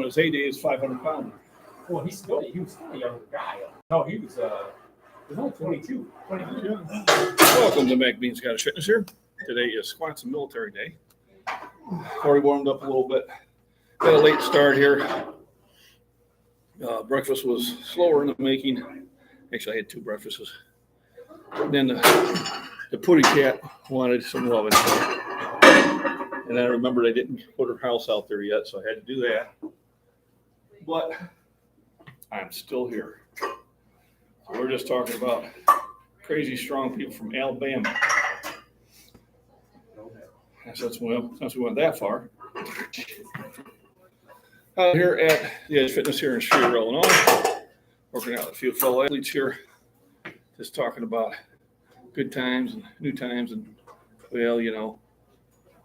his heyday, he was 500 pounds. Well, he was still a younger guy. No, he was only 22. Yeah. Welcome to MacBean Scottish Fitness here. Today is Squats and Military Day. Already warmed up a little bit. Got a late start here. Breakfast was slower in the making. Actually, I had two breakfasts. Then the putty cat wanted some loving. And I remembered I didn't put her house out there yet, so I had to do that. But I'm still here. So we're just talking about crazy strong people from Alabama. Since we went that far. Out here at the Edge Fitness here in Streeter, Illinois. Working out with a few fellow athletes here. Just talking about good times and new times and, well, you know,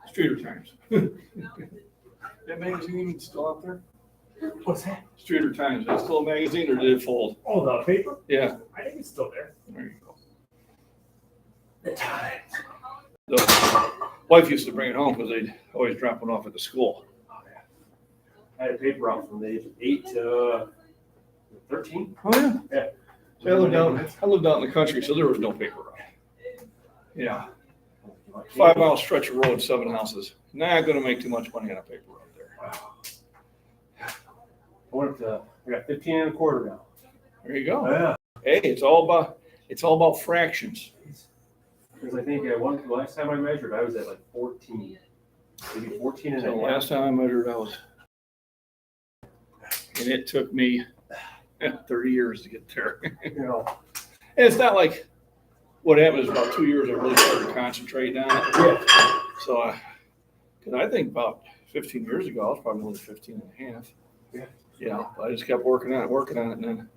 Streeter times. That magazine still out there? What's that? Streeter Times. Is that still a magazine or did it fold? Oh, the paper? Yeah. I think it's still there. There you go. The Times. The wife used to bring it home because they'd always drop it off at the school. Oh, yeah. I had a paper out from the age of 8 to 13. Oh, yeah. Yeah. So I lived out in the country, so there was no paper around. Yeah. 5 mile stretch of road, 7 houses. Not going to make too much money on a paper road there. Wow. I got 15 and a quarter now. There you go. Yeah. Hey, it's all about fractions. Because I think the last time I measured, I was at like 14. Maybe 14 and So a half. last time I measured, and it took me 30 years to get there. You know. And it's not like what happened is about 2 years I really started concentrating on it. Yeah. So, because I think about 15 years ago, I was probably only 15 and a half. Yeah. Yeah, but I just kept working on it, and then,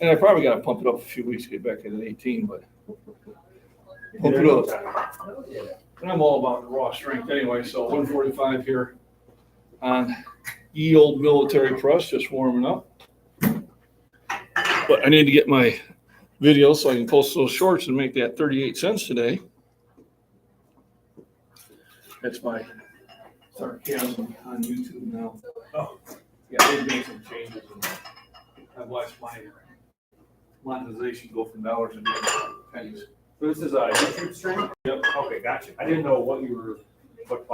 and I probably got to pump it up a few weeks to get back to 18, but pump it up. And I'm all about the raw strength anyway, so 145 here on ye old military press, just warming up. But I need to get my video so I can post those shorts and make that 38 cents today. That's my sarcasm on YouTube now. Oh. Yeah, they've made some changes. And I've watched my monetization go from dollars to pennies. So this is a YouTube stream? Yep. Okay, gotcha. I didn't know what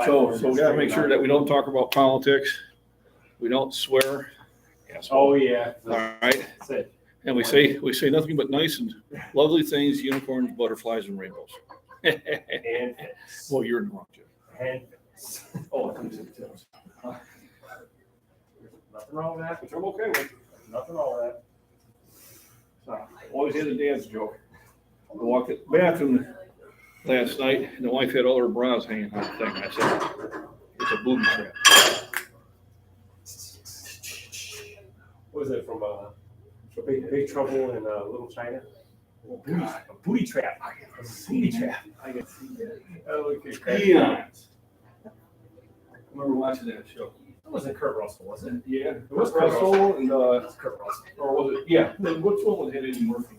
So we got to make sure that we don't talk about politics. We don't swear. Oh, yeah. All right. That's it. And we say nothing but nice and lovely things, unicorns, butterflies, and rainbows. And fits. Well, you're in the wrong, Jim. And fits. Oh, I think so. Nothing wrong with that. Which I'm okay with. Nothing wrong with that. So, always had a dad's joke. I walked in the bathroom last night, and the wife had all her bras hanging on the thing. I said, it's a booby trap. What is it from Big Trouble in Little China? Oh, God, a booty trap. A booty trap. I can see that. Okay, eons. I remember watching that show. It wasn't Kurt Russell, was it? Yeah, It was Kurt Kurt Russell and It's Kurt Russell. or was it? Yeah, then which one was it? Eddie Murphy.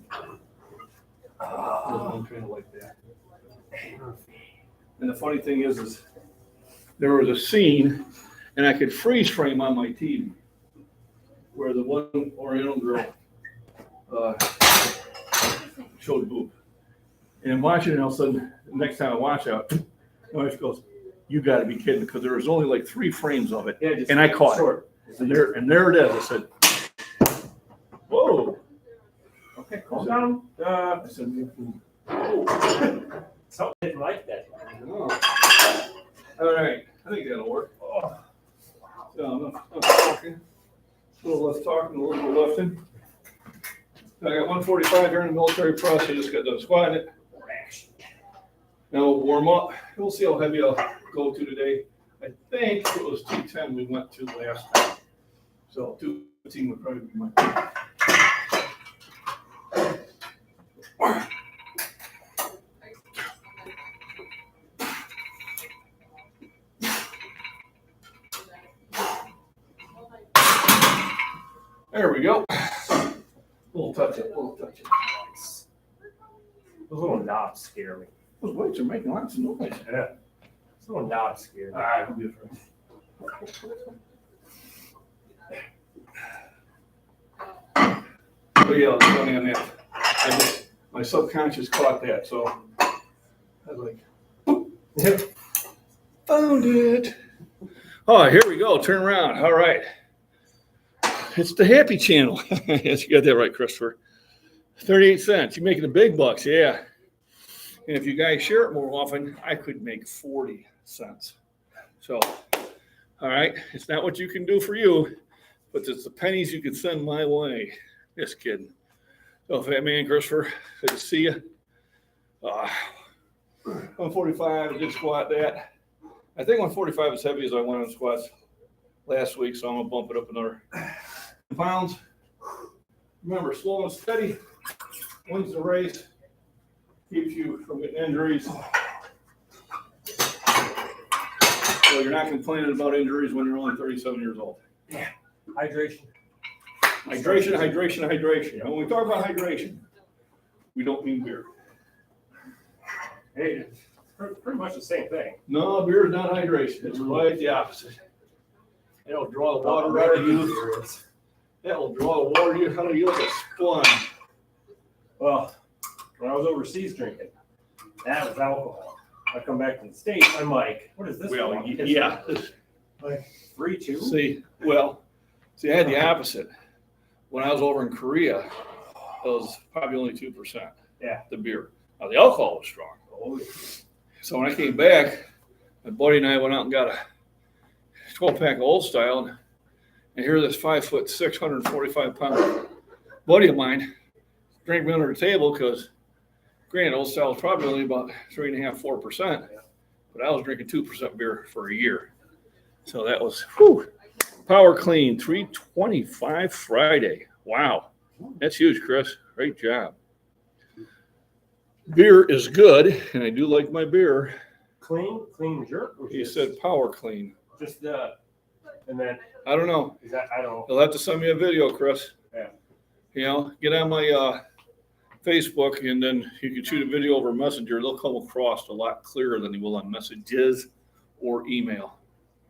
Ah. One kind of like that. And the funny thing is there was a scene, and I could freeze frame on my TV where the one Oriental girl showed boob. And I'm watching it, and all of a sudden, the next time I watch out, my wife goes, "You got to be kidding!" Because there was only like 3 frames of it, Yeah, and I caught short. it. And there it is. I said, "Whoa!" Okay, calm down. I said, Oh. Something didn't like that. "Oh." All right, I think that'll work. Oh. So enough talking. A little less talking, a little more lifting. I got 145 here in the military press. I just got done squatting it. Now we'll warm up. We'll see how heavy I'll go to today. I think it was 210 we went to last time. So 215 would probably be my peak. There we go. Little touch it. Those little knobs scare me. Those weights are making lots of noise. Yeah. Those little knobs scare me. All right, I'll be afraid. But yeah, it's funny on that. My subconscious caught that, so I was like, Yep. found it. Oh, here we go. Turn around. All right. It's the Happy Channel. Yes, you got that right, Christopher. 38 cents. You're making the big bucks, yeah. And if you guys share it more often, I could make 40 cents. So, all right. It's not what you can do for you, but it's the pennies you can send my way. Just kidding. So, Fat Man Christopher, good to see you. 145, I did squat that. I think 145 is heavy as I went on squats last week, so I'm going to bump it up another pounds. Remember, slow and steady wins the race, keeps you from getting injuries. So you're not complaining about injuries when you're only 37 years old. Yeah. Hydration. Hydration. And when we talk about hydration, we don't mean beer. Hey, it's pretty much the same thing. No, beer is not hydration. It's quite the opposite. It'll draw the water out of you. That will draw the water out of you like a sponge. Well, when I was overseas drinking, that was alcohol. I come back to the States, I'm like, what is this? Well, one? yeah. Like 3-2. See, I had the opposite. When I was over in Korea, it was probably only 2%. Yeah. The beer. Now, the alcohol was strong. Oh, yeah. So when I came back, my buddy and I went out and got a 12-pack of Old Style, and here this 5'6", 145-pound buddy of mine drank me under the table because, granted, Old Style was probably only about 3.5%, 4%, but I was drinking 2% beer for a year. So that was, power clean, 325 Friday. Wow. That's huge, Chris. Great job. Beer is good, and I do like my beer. Clean jerk? He said power clean. Just, and then, I don't know. is that, I don't know. You'll have to send me a video, Chris. Yeah. You know, get on my Facebook, and then you can shoot a video over Messenger. They'll come across a lot clearer than they will on messages or email.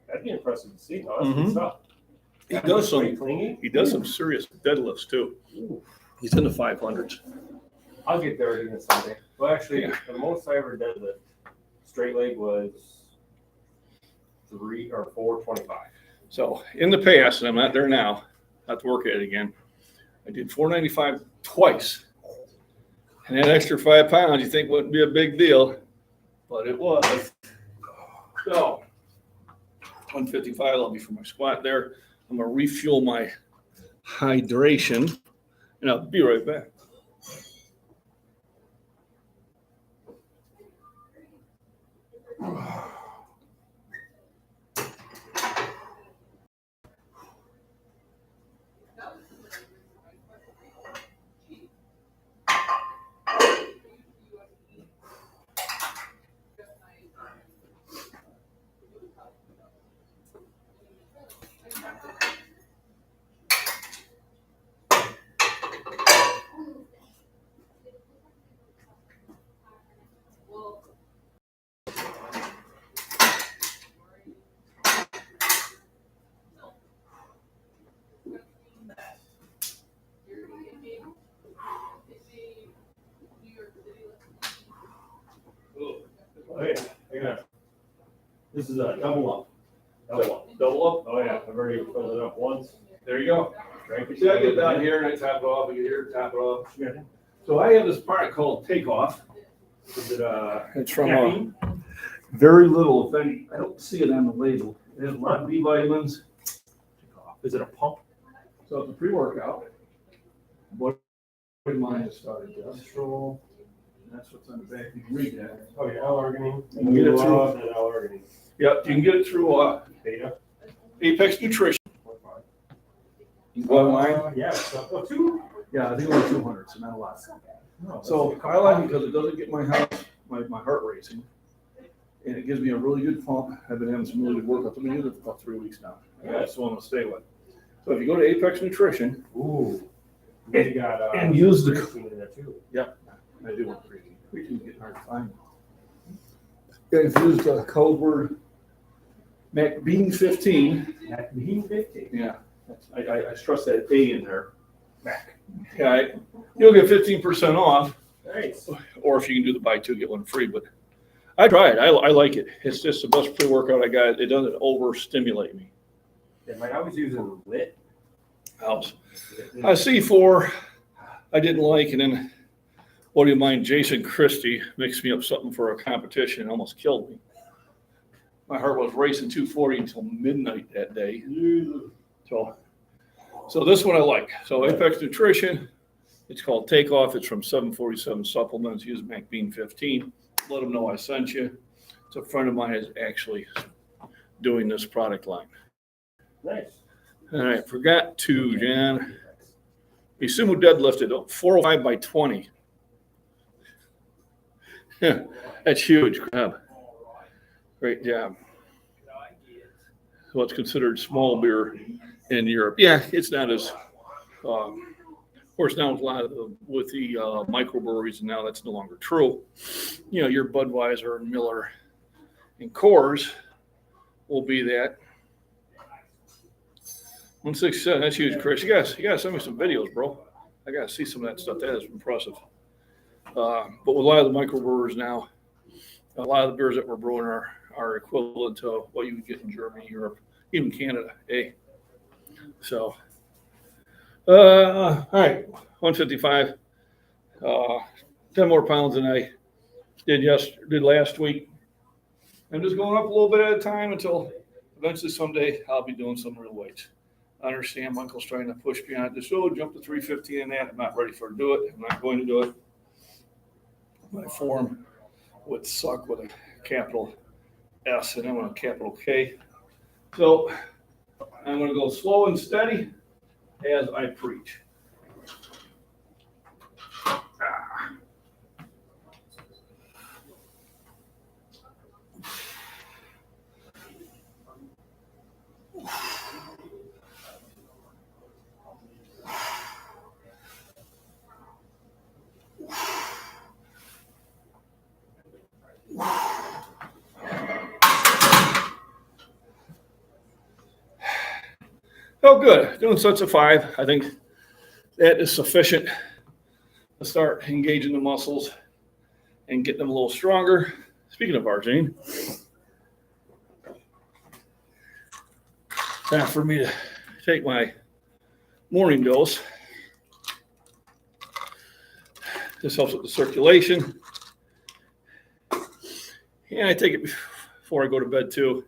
That'd be impressive to see. No, that's good stuff. He does some serious deadlifts, too. Ooh. He's in the 500s. I'll get there again someday. Well, actually, the most I ever deadlift straight leg was 3 or 425. So in the past, and I'm not there now, I have to work at it again. I did 495 twice. And that extra 5 pounds you think wouldn't be a big deal, but it was. So 155 will be for my squat there. I'm going to refuel my hydration, and I'll be right back. Okay, this is a double up. Double up. Oh, yeah. I've already filled it up once. There you go. See, I get down here and I tap it off. I get here, tap it off. Yeah. So I have this part called Takeoff. Is it It's from caffeine? very little, if any. I don't see it on the label. It has a lot of B vitamins. Is it a pump? So it's a pre-workout. What mine has started just. That's what's on the back. You can read that. Oh, yeah, L-arginine. You can get it through. L-arginine. Yep, you can get it through Beta. Apex Nutrition. You go online? Yeah, so 2. Yeah, I think only 200, so not a lot. No, So I like it because it doesn't get my heart racing, and it gives me a really good pump. I've been having some really good workouts. I've been using it for about 3 weeks now. That's the one I'll stay with. So if you go to Apex Nutrition, ooh, you got and use the creatine in there too. Yep, I do want creatine. Creatine's getting hard to find. If you use the code word MacBean 15. MacBean 15. Yeah, I stress that A in there. Mac. Yeah, you'll get 15% off, Nice. or if you can do the buy two, get one free. But I try it. I like it. It's just the best pre-workout I got. It doesn't overstimulate me. Yeah, Mike, I was using Lit. Helps. C4, I didn't like, and then what do you mind? Jason Christie mixed me up something for a competition and almost killed me. My heart was racing 240 until midnight that day. So this one I like. So Apex Nutrition, it's called Takeoff. It's from 747 Supplements. Use MacBean 15. Let them know I sent you. It's a friend of mine is actually doing this product line. Nice. All right, forgot to, Jan. The sumo deadlifted 405 by 20. That's huge, crap. Great job. What's considered small beer in Europe. Yeah, it's not as, of course, now with a lot of with the microbreweries, and now that's no longer true. You know, your Budweiser and Miller and Coors will be that. 167, that's huge, Chris. You gotta send me some videos, bro. I gotta see some of that stuff. That is impressive. But with a lot of the microbrewers now, a lot of the beers that we're brewing are equivalent to what you would get in Germany, Europe, even Canada. Hey, so all right, 155, 10 more pounds than I did last week. I'm just going up a little bit at a time until eventually someday I'll be doing some real weights. I understand Michael's trying to push me on this. Oh, jump to 350 and that. I'm not ready for to do it. I'm not going to do it. My form would suck with a capital S and I'm on a capital K. So I'm going to go slow and steady as I preach. Oh, good. Doing sets of 5. I think that is sufficient to start engaging the muscles and getting them a little stronger. Speaking of Arjane, time for me to take my morning dose. This helps with the circulation. And I take it before I go to bed too.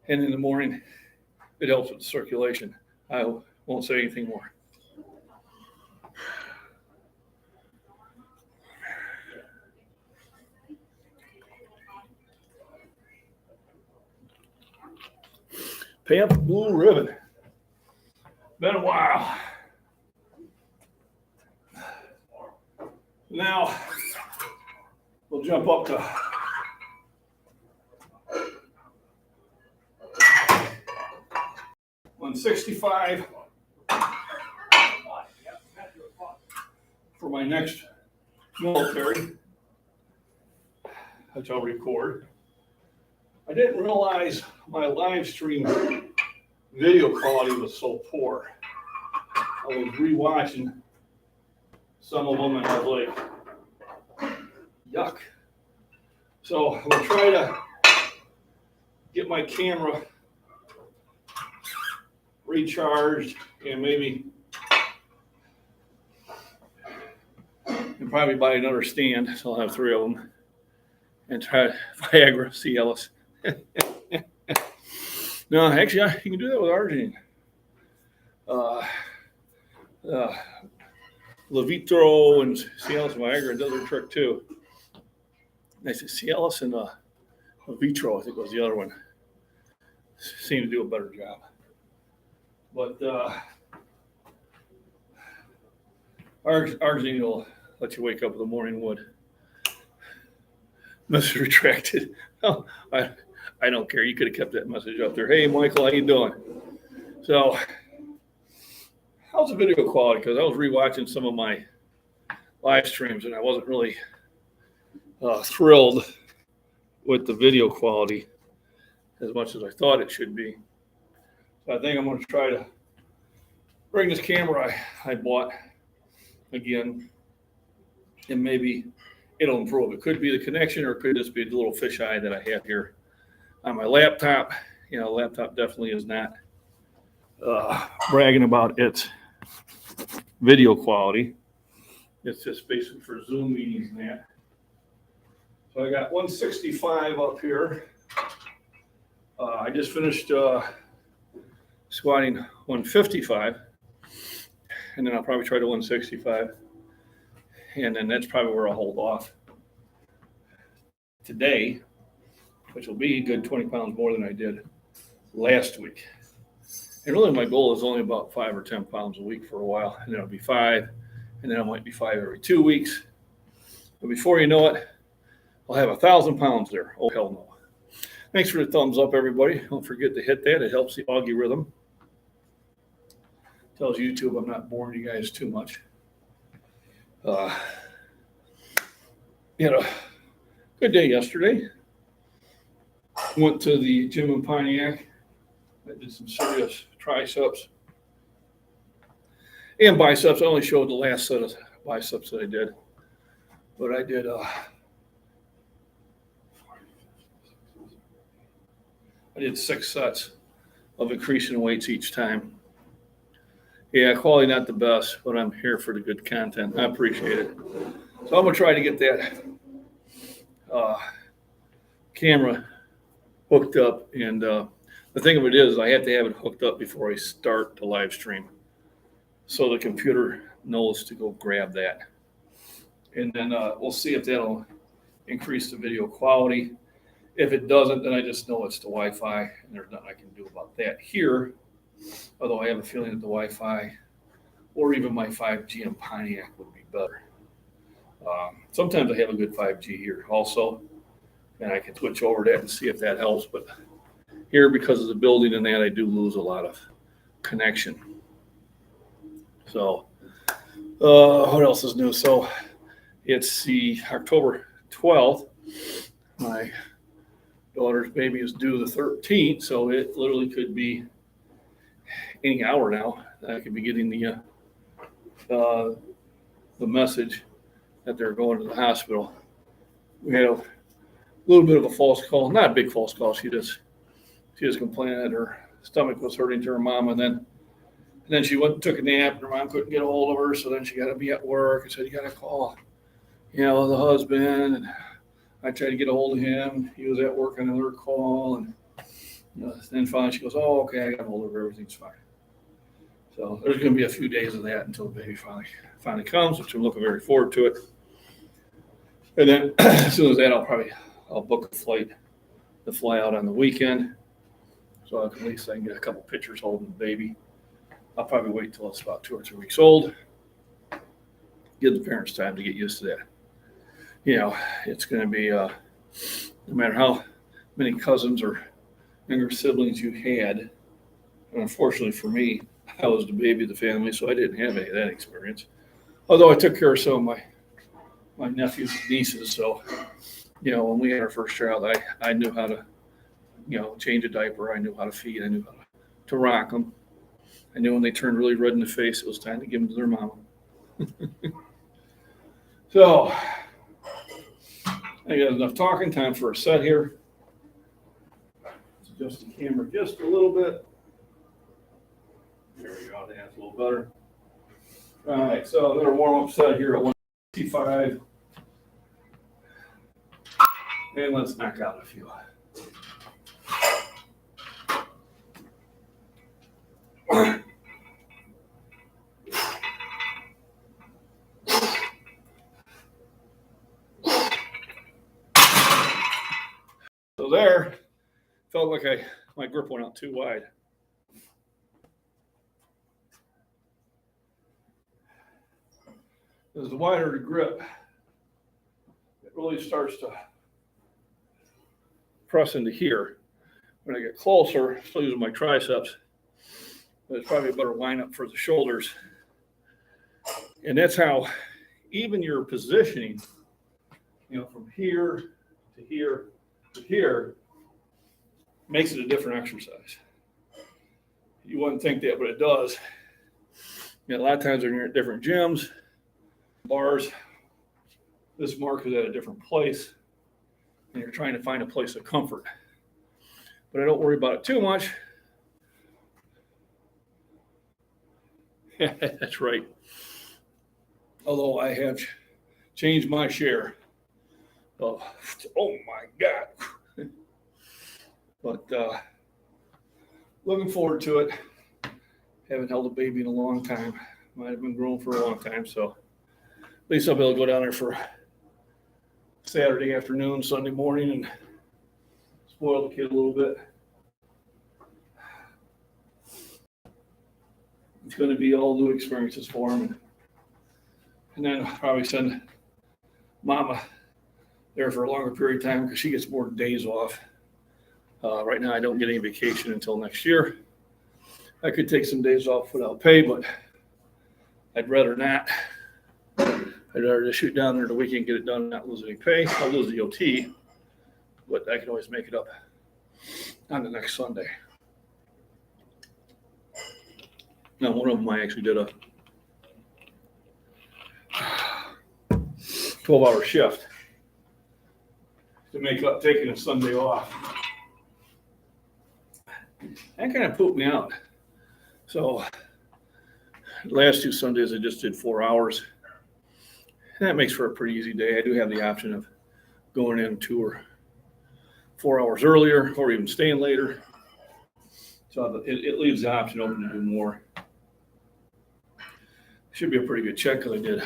And in the morning, it helps with the circulation. I won't say anything more. Pay up blue ribbon. Been a while. Now, we'll jump up to 165 for my next military, which I'll record. I didn't realize my live stream video quality was so poor. I was rewatching some of them and I was like, yuck. So I'm gonna try to get my camera recharged and maybe and probably buy another stand, so I'll have 3 of them and try Viagra Cialis. No, actually, you can do that with Arjane. Levitro and Cialis and Viagra does their trick too. I said Cialis and Levitro, I think was the other one. Seem to do a better job. But Arjane will let you wake up in the morning wood. Message retracted. Oh, I don't care. You could have kept that message up there. Hey, Michael, how you doing? So, how's the video quality? Because I was rewatching some of my live streams and I wasn't really thrilled with the video quality as much as I thought it should be. So I think I'm going to try to bring this camera I bought again, and maybe it'll improve. It could be the connection, or it could just be the little fisheye that I have here on my laptop. Laptop definitely is not bragging about its video quality. It's just basically for Zoom meetings and that. So I got 165 up here. I just finished squatting 155, and then I'll probably try to 165, and then that's probably where I'll hold off today, which will be a good 20 pounds more than I did last week. And really my goal is only about 5 or 10 pounds a week for a while, and then it'll be 5, and then it might be 5 every 2 weeks. But before you know it, I'll have 1,000 pounds there. Oh, hell no. Thanks for the thumbs up, everybody. Don't forget to hit that. It helps the algorithm. Tells YouTube I'm not boring you guys too much. Had a good day yesterday. Went to the gym in Pontiac. I did some serious triceps and biceps. I only showed the last set of biceps that I did, but I did 6 sets of increasing weights each time. Yeah, quality not the best, but I'm here for the good content. I appreciate it. So I'm gonna try to get that camera hooked up, and the thing of it is I have to have it hooked up before I start the live stream, so the computer knows to go grab that, and then we'll see if that'll increase the video quality. If it doesn't, then I just know it's the Wi-Fi, and there's nothing I can do about that here. Although I have a feeling that the Wi-Fi or even my 5G in Pontiac would be better. Sometimes I have a good 5G here also, and I can switch over that and see if that helps. But here, because of the building and that, I do lose a lot of connection. So what else is new? So it's the October 12th. My daughter's baby is due the 13th, so it literally could be any hour now that I could be getting the message that they're going to the hospital. We had a little bit of a false call, not a big false call. She was complaining that her stomach was hurting to her mom, and then she went and took a nap, and her mom couldn't get a hold of her, so then she got to be at work. I said, you got to call, the husband, and I tried to get a hold of him. He was at work on another call, and then finally she goes, oh, okay, I got a hold of her. Everything's fine. So there's going to be a few days of that until the baby finally comes, which I'm looking very forward to it. And then as soon as that, I'll book a flight to fly out on the weekend, so at least I can get a couple pictures holding the baby. I'll probably wait till it's about 2 or 3 weeks old. Give the parents time to get used to that. It's going to be no matter how many cousins or younger siblings you had. And unfortunately for me, I was the baby of the family, so I didn't have any of that experience. Although I took care of some of my nephews and nieces. So, when we had our first child, I knew how to, change a diaper. I knew how to feed. I knew how to rock them. I knew when they turned really red in the face, it was time to give them to their mama. So, I got enough talking time for a set here. Let's adjust the camera just a little bit. There we go. That's a little better. All right, so another warm-up set here at 165. And let's knock out a few. So there, felt like my grip went out too wide. As the wider the grip, it really starts to press into here. When I get closer, still using my triceps, but it's probably a better lineup for the shoulders. And that's how even your positioning, from here to here to here, makes it a different exercise. You wouldn't think that, but it does. You know, a lot of times when you're at different gyms, bars, this mark is at a different place, and you're trying to find a place of comfort. But I don't worry about it too much. That's right. Although I have changed my share of, oh my God. But looking forward to it. Haven't held a baby in a long time. Might have been grown for a long time, so at least I'll be able to go down there for Saturday afternoon, Sunday morning, and spoil the kid a little bit. It's going to be all new experiences for him, and then I'll probably send Mama there for a longer period of time because she gets more days off. Right now, I don't get any vacation until next year. I could take some days off without pay, but I'd rather not. I'd rather just shoot down there the weekend, get it done, and not lose any pay. I'll lose the OT, but I can always make it up on the next Sunday. Now, one of them I actually did a 12-hour shift to make up taking a Sunday off. That kind of pooped me out. So last 2 Sundays I just did 4 hours. And that makes for a pretty easy day. I do have the option of going in 2 or 4 hours earlier or even staying later. So it leaves the option open to do more. Should be a pretty good check because I did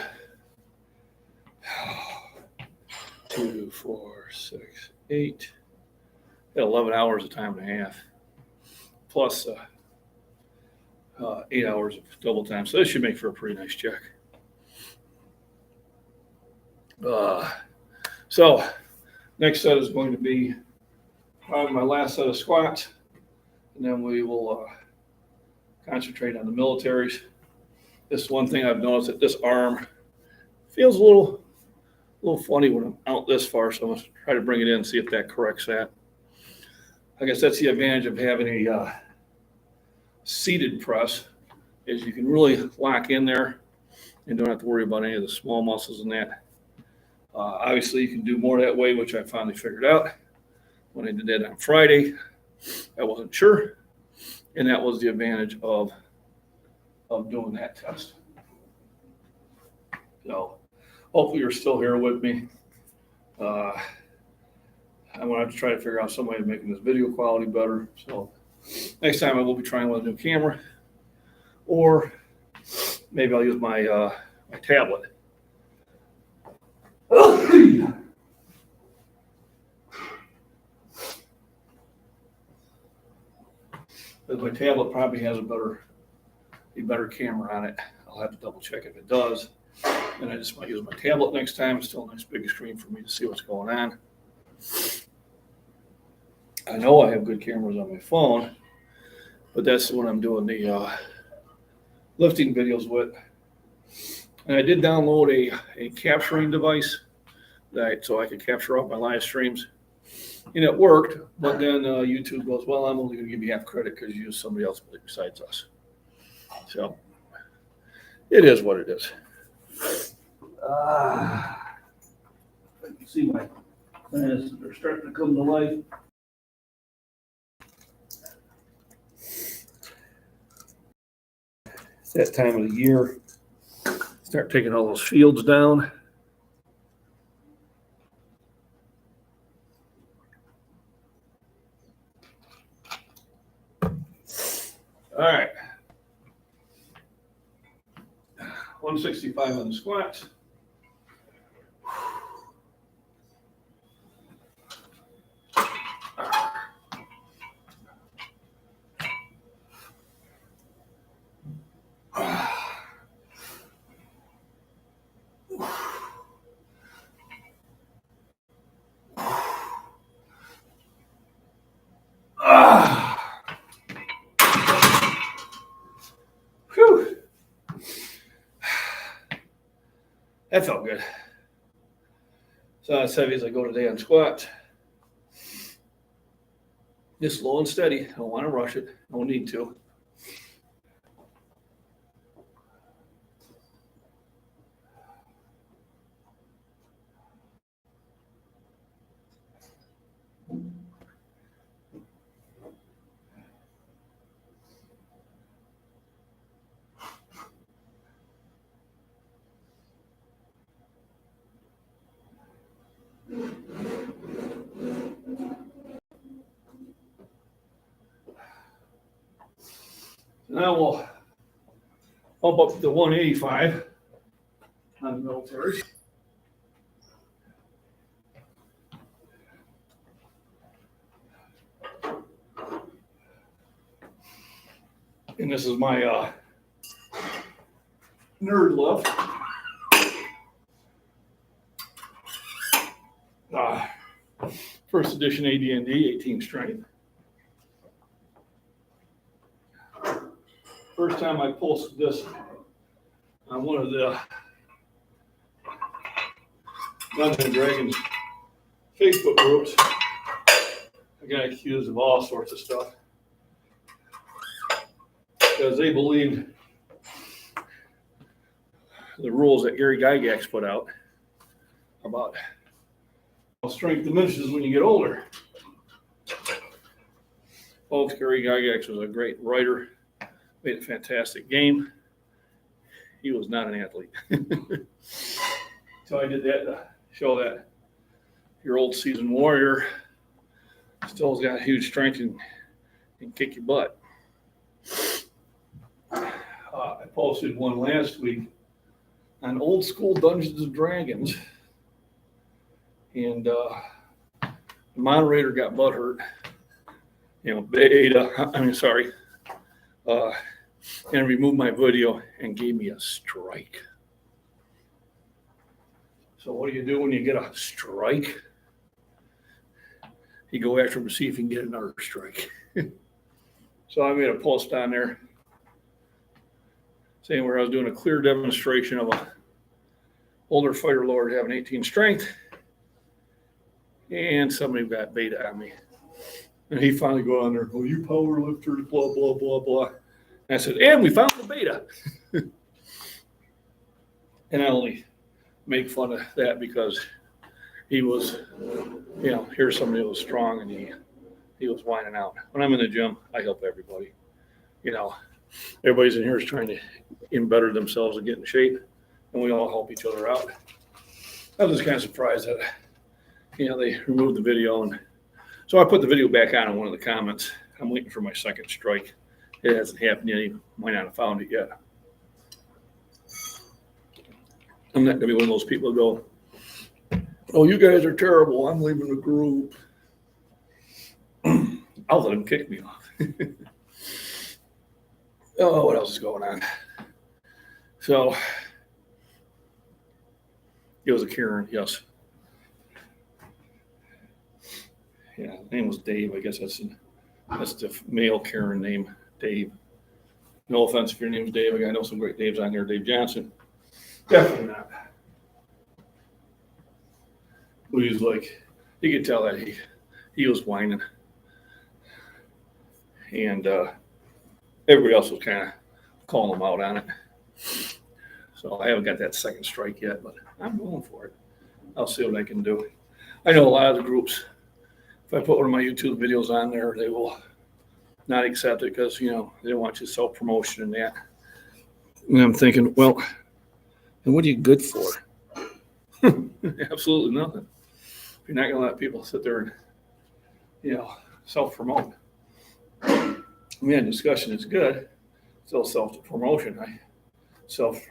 2, 4, 6, 8, 11 hours a time and a half, plus 8 hours of double time. So this should make for a pretty nice check. So next set is going to be probably my last set of squats, and then we will concentrate on the militaries. This one thing I've noticed that this arm feels a little funny when I'm out this far, so I'm going to try to bring it in and see if that corrects that. I guess that's the advantage of having a seated press, is you can really lock in there and don't have to worry about any of the small muscles in that. Obviously, you can do more that way, which I finally figured out when I did that on Friday. I wasn't sure, and that was the advantage of doing that test. So hopefully you're still here with me. I'm going to have to try to figure out some way of making this video quality better. So next time I will be trying with a new camera, or maybe I'll use my tablet. But my tablet probably has a better camera on it. I'll have to double check if it does. And I just might use my tablet next time. It's still a nice big screen for me to see what's going on. I know I have good cameras on my phone, but that's what I'm doing the lifting videos with. And I did download a capturing device so I could capture all my live streams. And it worked, but then YouTube goes, well, I'm only going to give you half credit because you used somebody else besides us. So it is what it is. I can see my plants are starting to come to life. It's that time of the year. Start taking all those fields down. All right. 165 on the squats. Whew. That felt good. So not as heavy as I go today on squats. Just slow and steady. I don't want to rush it. No need to. And I will bump up to 185 on the military. And this is my nerd lift. First edition AD&D, 18 strength. First time I posted this on one of the Dungeons and Dragons Facebook groups, I got accused of all sorts of stuff because they believed the rules that Gary Gygax put out about how strength diminishes when you get older. Folks, Gary Gygax was a great writer, made a fantastic game. He was not an athlete. So I did that to show that your old seasoned warrior still's got huge strength and can kick your butt. I posted one last week on old school Dungeons and Dragons, and the moderator got butthurt. And removed my video and gave me a strike. So what do you do when you get a strike? You go after him to see if you can get another strike. So I made a post on there saying where I was doing a clear demonstration of a older fighter lord having 18 strength, and somebody got beta on me. And he finally go on there, oh, you power lifters, blah, blah, blah, blah. And I said, and we found the beta. And I only make fun of that because he was, here's somebody who was strong and he was whining out. When I'm in the gym, I help everybody. Everybody's in here is trying to better themselves and get in shape, and we all help each other out. I was just kind of surprised that, they removed the video. And so I put the video back on in one of the comments. I'm waiting for my second strike. It hasn't happened yet. You might not have found it yet. I'm not going to be one of those people who go, oh, you guys are terrible. I'm leaving the group. I'll let him kick me off. Oh, what else is going on? So, it was a Karen, yes. Yeah, his name was Dave. I guess that's the male Karen name, Dave. No offense if your name's Dave. I know some great Daves on here. Dave Johnson. Definitely not. But he was like, you could tell that he was whining. And everybody else was kind of calling him out on it. So I haven't got that second strike yet, but I'm going for it. I'll see what I can do. I know a lot of the groups, if I put one of my YouTube videos on there, they will not accept it because, they want you self-promotion and that. And I'm thinking, well, and what are you good for? Absolutely nothing. If you're not going to let people sit there and, self-promote. Discussion is good. Still self-promotion.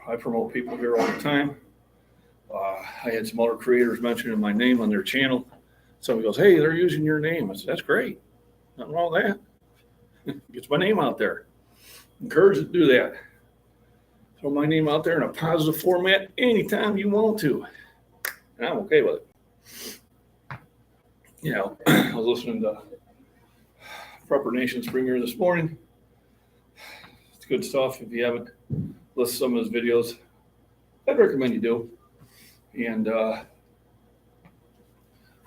I promote people here all the time. I had some other creators mentioning my name on their channel. Somebody goes, hey, they're using your name. I said, that's great. Nothing wrong with that. Gets my name out there. Encourage to do that. Throw my name out there in a positive format anytime you want to. And I'm okay with it. I was listening to Prepper Nation's premiere this morning. It's good stuff. If you haven't listened to some of his videos, I'd recommend you do. And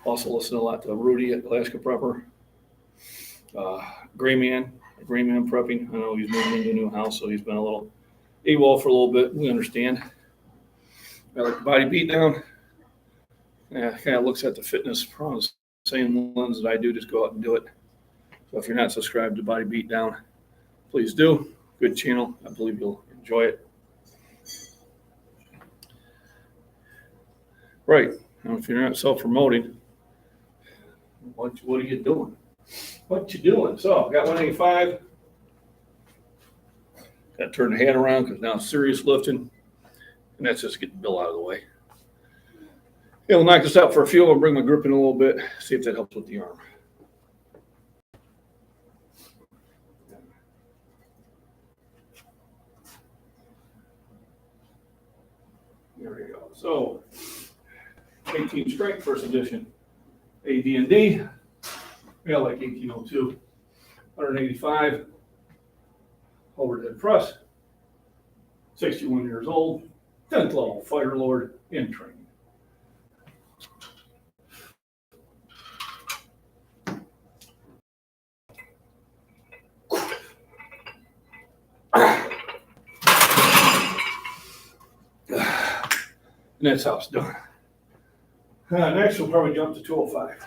also listen a lot to Rudy at Alaska Prepper. Gray Man Prepping. I know he's moving into a new house, so he's been a little AWOL for a little bit. We understand. I like the Body Beatdown. Yeah, kind of looks at the fitness from the same ones that I do. Just go out and do it. So if you're not subscribed to Body Beatdown, please do. Good channel. I believe you'll enjoy it. Right. Now, if you're not self-promoting, what are you doing? What you doing? So, got 185. Got to turn the head around because now it's serious lifting. And that's just getting Bill out of the way. Yeah, we'll knock this out for a few. I'll bring my grip in a little bit, see if that helps with the arm. There we go. So, 18 strength, first edition. AD&D. Yeah, like 1802. 185. Overhead press. 61 years old. 10th level fighter lord in training. And that's how it's done. Next, we'll probably jump to 205.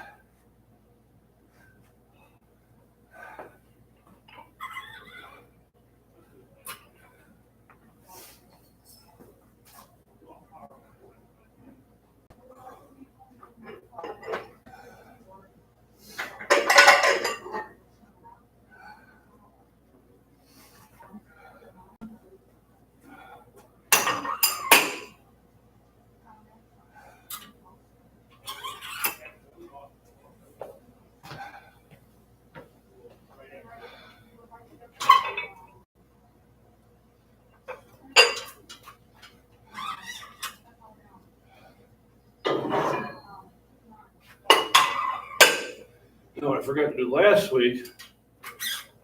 You know what I forgot to do last week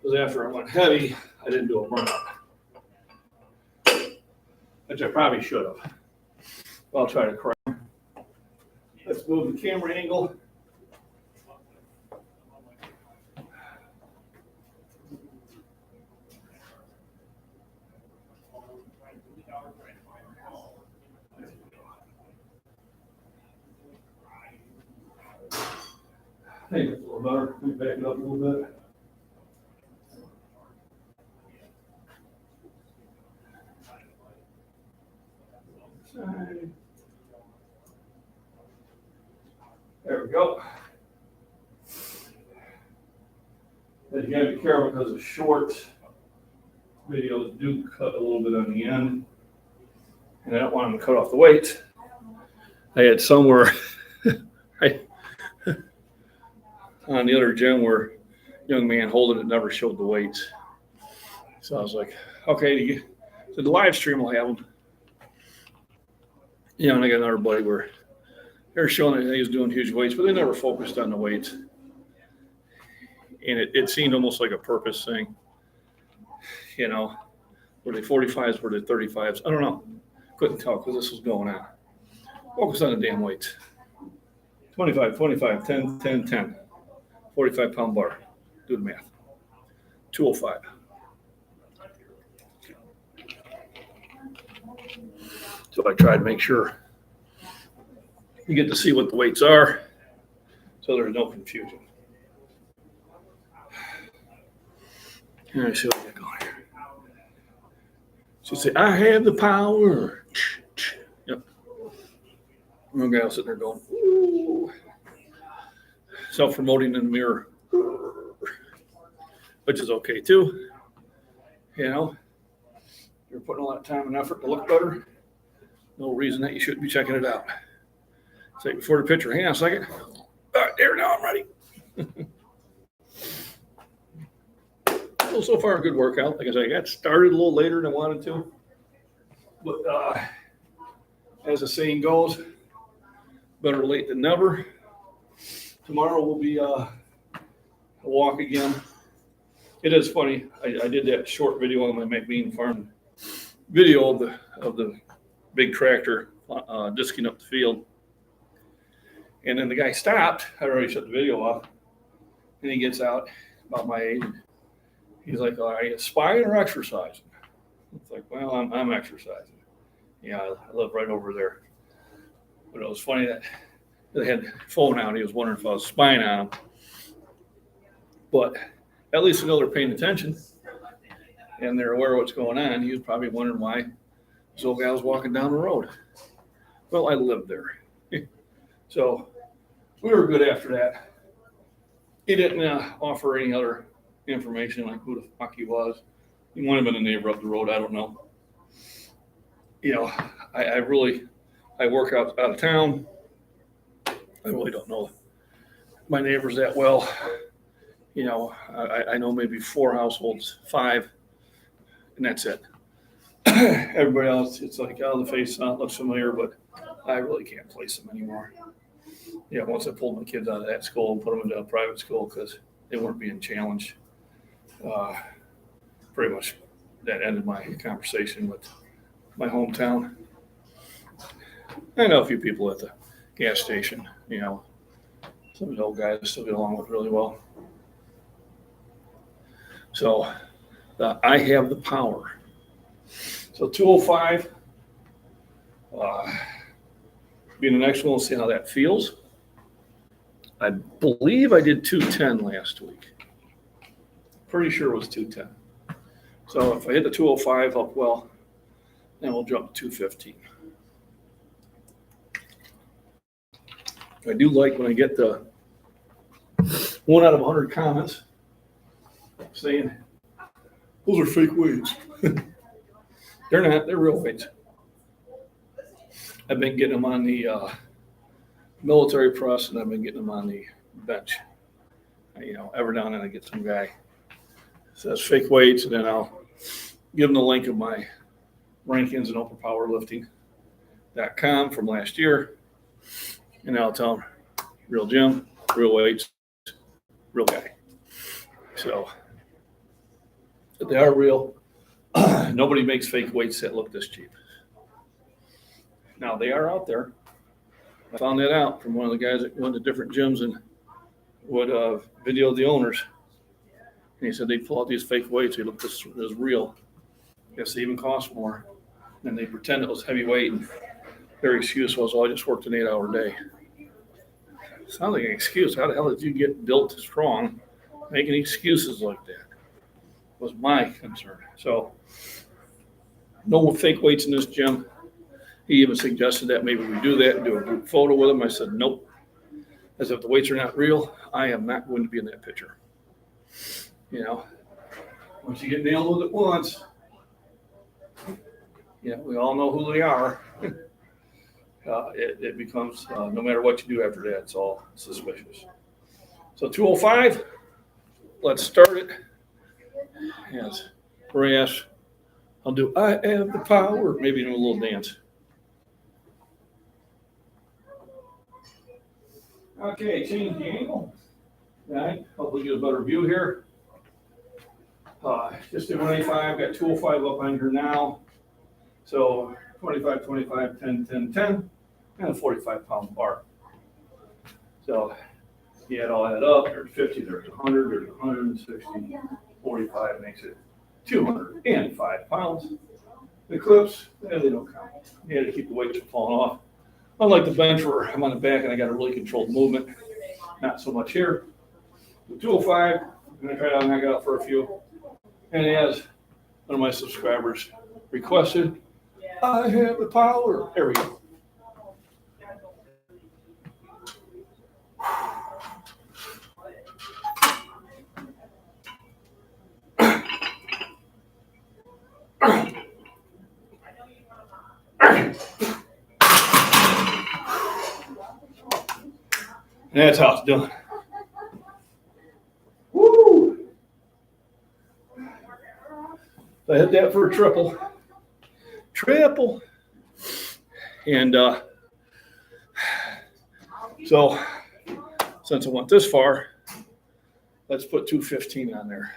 was after I went heavy, I didn't do a burnout, which I probably should have. I'll try to correct. Let's move the camera angle. I think it's a little better. Let me back it up a little bit. There we go. And you gotta be careful because the short videos do cut a little bit on the end. And I don't want them to cut off the weight. I had somewhere on the other gym where young man holding it never showed the weights. So I was like, okay, so the live stream will have them. You know, and I got another buddy where they're showing that he was doing huge weights, but they never focused on the weights. And it seemed almost like a purpose thing. You know, were they 45s, were they 35s? I don't know. Couldn't tell because this was going on. Focus on the damn weights. 25, 25, 10, 10, 10. 45-pound bar. Do the math. 205. So I tried to make sure you get to see what the weights are so there's no confusion. Let me see what I got going here. So say, I have the power. Yep. One guy was sitting there going, ooh. Self-promoting in the mirror, which is okay too. You know, you're putting a lot of time and effort to look better. No reason that you shouldn't be checking it out. Say before the picture, hang on a second. All right, there, now I'm ready. So far, a good workout. Like I said, I got started a little later than I wanted to. But as the saying goes, better late than never. Tomorrow will be a walk again. It is funny. I did that short video on my MacBean farm video of the big tractor disking up the field. And then the guy stopped. I already shut the video off. And he gets out, about my age. He's like, are you spying or exercising? It's like, well, I'm exercising. Yeah, I live right over there. But it was funny that they had the phone out. He was wondering if I was spying on him. But at least I know they're paying attention. And they're aware of what's going on. He was probably wondering why this old guy was walking down the road. Well, I lived there. So we were good after that. He didn't offer any other information like who the fuck he was. He might have been a neighbor up the road. I don't know. I work out of town. I really don't know my neighbors that well. I know maybe 4 households, 5, and that's it. Everybody else, it's like, oh, the face looks familiar, but I really can't place them anymore. Once I pulled my kids out of that school and put them into a private school because they weren't being challenged, pretty much that ended my conversation with my hometown. I know a few people at the gas station, some of the old guys I still get along with really well. So I have the power. So 205, being the next one, we'll see how that feels. I believe I did 210 last week. Pretty sure it was 210. So if I hit the 205 up well, then we'll jump to 215. I do like when I get the 1 out of 100 comments saying, those are fake weights. They're not, they're real weights. I've been getting them on the military press, and I've been getting them on the bench. Every now and then I get some guy says fake weights, and then I'll give them the link of my rankings in openpowerlifting.com from last year, and I'll tell them real gym, real weights, real guy. So if they are real, nobody makes fake weights that look this cheap. Now, they are out there. I found that out from one of the guys that went to different gyms and would video the owners. And he said they'd pull out these fake weights. They looked as real. Yes, they even cost more. And they pretend it was heavy weight. And their excuse was, I just worked an 8-hour day. Sounds like an excuse. How the hell did you get built strong making excuses like that? Was my concern. So no fake weights in this gym. He even suggested that maybe we do that and do a group photo with him. I said, nope. As if the weights are not real, I am not going to be in that picture. Once you get nailed with it once, we all know who they are. It becomes, no matter what you do after that, it's all suspicious. So 205, let's start it. Yes, brass. I'll do I have the power, maybe do a little dance. Okay, change the angle. All right, hopefully get a better view here. Just did 185, got 205 up on here now. So 25, 25, 10, 10, 10, and a 45-pound bar. So you add all that up, there's 50, there's 100, there's 160, 45 makes it 205 pounds. The clips, they don't count. You had to keep the weights from falling off. Unlike the bench where I'm on the back and I got a really controlled movement, not so much here. The 205, I'm going to try to knock it out for a few. And as one of my subscribers requested, I have the power. There we go. That's how it's done. Woo! So I hit that for a triple. And so since I went this far, let's put 215 on there.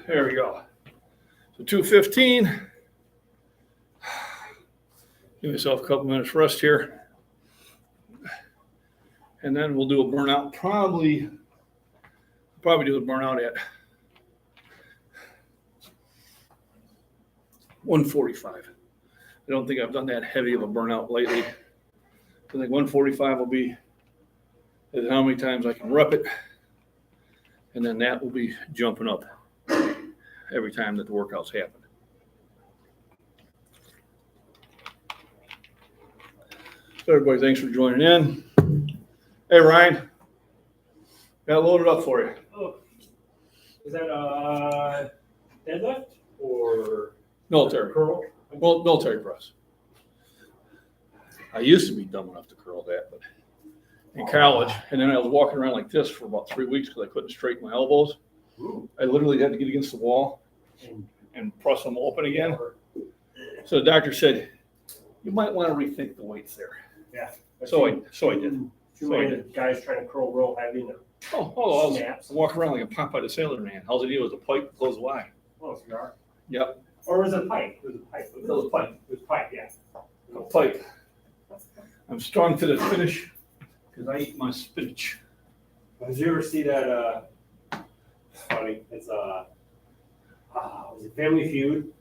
There we go. So 215. Give myself a couple minutes rest here. And then we'll do a burnout. Probably do the burnout at 145. I don't think I've done that heavy of a burnout lately. I think 145 will be how many times I can rep it. And then that will be jumping up every time that the workouts happen. So everybody, thanks for joining in. Hey, Ryan, got loaded up for you. Oh, is that deadlift or Military. curl? Well, military press. I used to be dumb enough to curl that, but in college, and then I was walking around like this for about 3 weeks because I couldn't straighten my elbows. Ooh. I literally had to get against the wall and press them open again. So the doctor said, you might want to rethink the weights there. Yeah. So I did. Too many guys trying to curl real heavy. Oh, I snaps. walk around like a Popeye the Sailor Man. All I did was a pipe close wide. Oh, cigar. Yep. Or was it pipe? It was a pipe. It was a pipe. It was pipe, yeah. A pipe. I'm strong to the finish because I eat my spinach. Did you ever see that? It's funny. It's was it Family Feud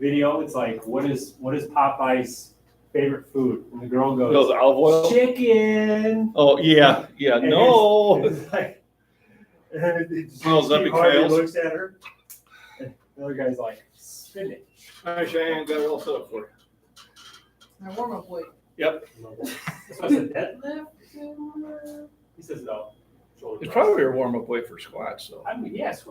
video? It's like, what is Popeye's favorite food? And the girl goes, Those olive oil. chicken. Oh yeah. And No. It's like, and Smells Steve epic Harvey fails. looks at her. And the other guy's like, spinach. Hi, Cheyenne. Got it all set up for you. My warm-up weight. Yep. So I said that. Lift. He says no. Shoulder It's press. probably a warm up weight for squats, though. I mean, yes.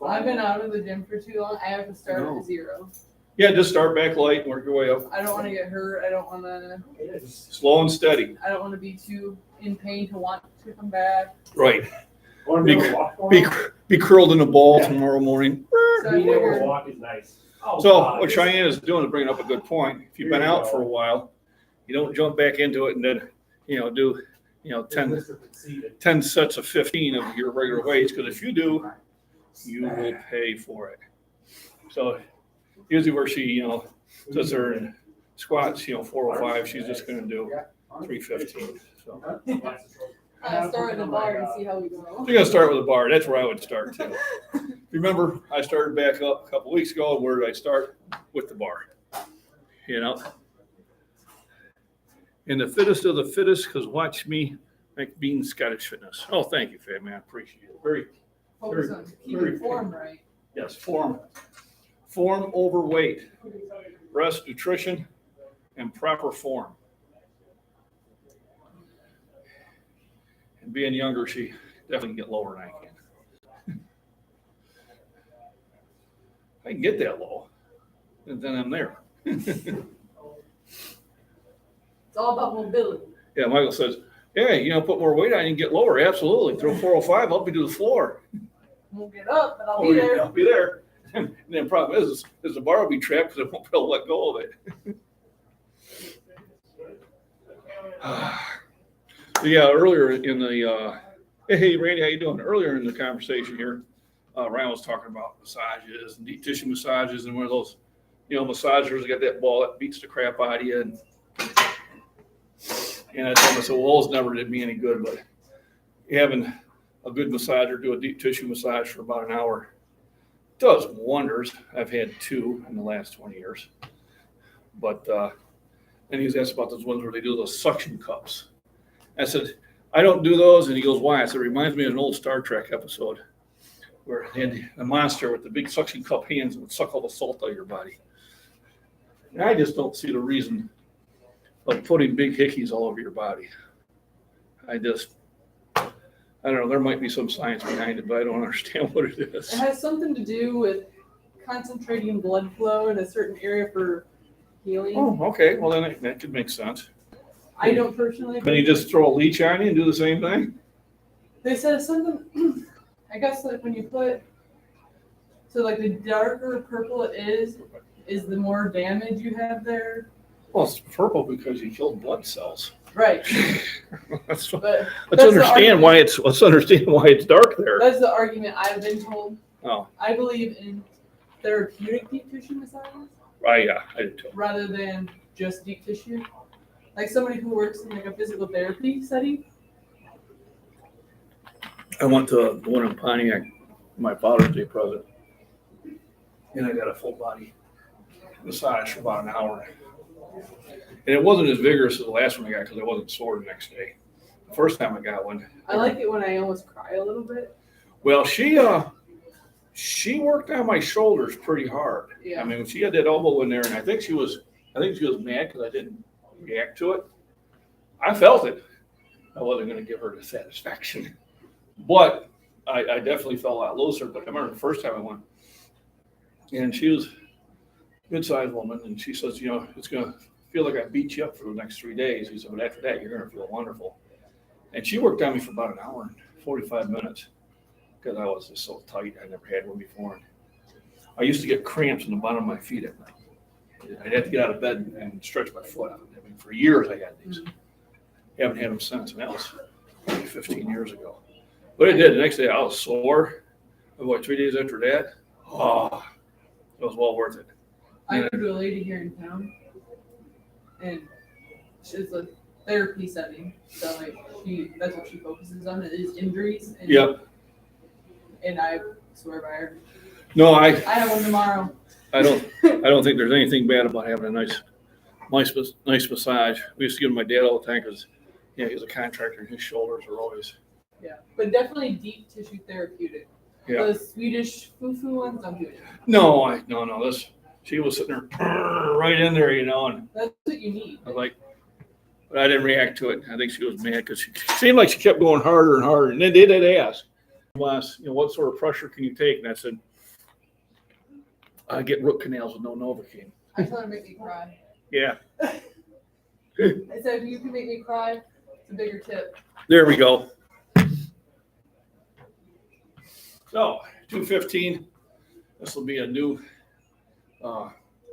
I've been out of the gym for too long. I have to start No. at 0. Yeah, just start back light and work your way up. I don't want to get hurt. I don't want to. Slow and steady. I don't want to be too in pain to want to come back. Right. Want to be able to walk more? Be curled in a ball Yeah. tomorrow morning. So I Being able to figured, walk is nice. Oh, So God, what this- Cheyenne is doing is bringing up a good point. If you've been Here you out go. for a while, you don't jump back into it and then, do, 10 sets of 15 of your regular weights. Because if you do, you will pay for it. So usually where she, does her squats, 405, she's just going to do 315. So I'll start with the bar and see how we go. you're going to start with a bar. That's where I would start too. Remember, I started back up a couple weeks ago. Where did I start? With the bar. And the fittest of the fittest, because watch me, MacBean Scottish Fitness. Oh, thank you, Fat Man. Appreciate it. Focus on keeping form right. Yes, form over weight, rest, nutrition, and proper form. And being younger, she definitely can get lower than I can. I can get that low, and then I'm there. It's all about mobility. Yeah, Michael says, yeah, put more weight on you and get lower. Absolutely. Throw 405 up into the floor. Won't get up, but I'll be there. I'll be there. And then the problem is the bar will be trapped because I won't be able to let go of it. So yeah, earlier in the, hey, Randy, how you doing? Earlier in the conversation here, Ryan was talking about massages and deep tissue massages and one of those, massagers got that ball that beats the crap out of you. And I told him, I said, well, those never did me any good, but having a good massager do a deep tissue massage for about an hour does wonders. I've had 2 in the last 20 years. But then he was asked about those ones where they do those suction cups. I said, I don't do those. And he goes, why? I said, it reminds me of an old Star Trek episode where they had a monster with the big suction cup hands that would suck all the salt out of your body. And I just don't see the reason of putting big hickeys all over your body. I don't know, there might be some science behind it, but I don't understand what it is. It has something to do with concentrating blood flow in a certain area for healing. Oh, okay, well then that could make sense. I don't personally. Then you just throw a leech on you and do the same thing? They said something, I guess like when you put, so like the darker purple it is the more damage you have there. Well, it's purple because you killed blood cells. Right. Let's But understand why it's dark there. that's the argument I've been told. Oh, I believe in therapeutic deep tissue massages right, yeah, I did too. rather than just deep tissue. Like somebody who works in like a physical therapy setting. I went to the one in Pontiac, my Father's Day present, and I got a full body massage for about an hour. And it wasn't as vigorous as the last one I got because I wasn't sore the next day. The first time I got one. I like it when I almost cry a little bit. Well, she worked on my shoulders pretty hard. Yeah. I mean, she had that elbow in there, and I think she was mad because I didn't react to it. I felt it. I wasn't going to give her the satisfaction, but I definitely felt a lot looser. But I remember the first time I went, and she was a good-sized woman, and she says, it's going to feel like I beat you up for the next 3 days. He said, but after that, you're going to feel wonderful. And she worked on me for about an hour and 45 minutes because I was just so tight. I never had one before. And I used to get cramps in the bottom of my feet at night. I'd have to get out of bed and stretch my foot out. I mean, for years I had these. Haven't had them since, and that was 15 years ago. But I did. The next day I was sore. About 3 days after that, it was well worth it. I go to a lady here in town, and she's a therapy setting. So like that's what she focuses on is injuries. And, Yep. And I swear by her. No, I have one tomorrow. don't think there's anything bad about having a nice massage. We used to give my dad all the time because he was a contractor and his shoulders are always. Yeah, but definitely deep tissue therapeutic. Yeah. The Swedish foo-foo ones, don't do it. No. She was sitting there right in there, and That's what you need. I was like, but I didn't react to it. I think she was mad because she seemed like she kept going harder and harder. And then they did ask, what sort of pressure can you take? And I said, I get root canals with no Novocaine. I told her to make me cry. Yeah. I said, if you can make me cry, it's a bigger tip. There we go. So 215. This will be a new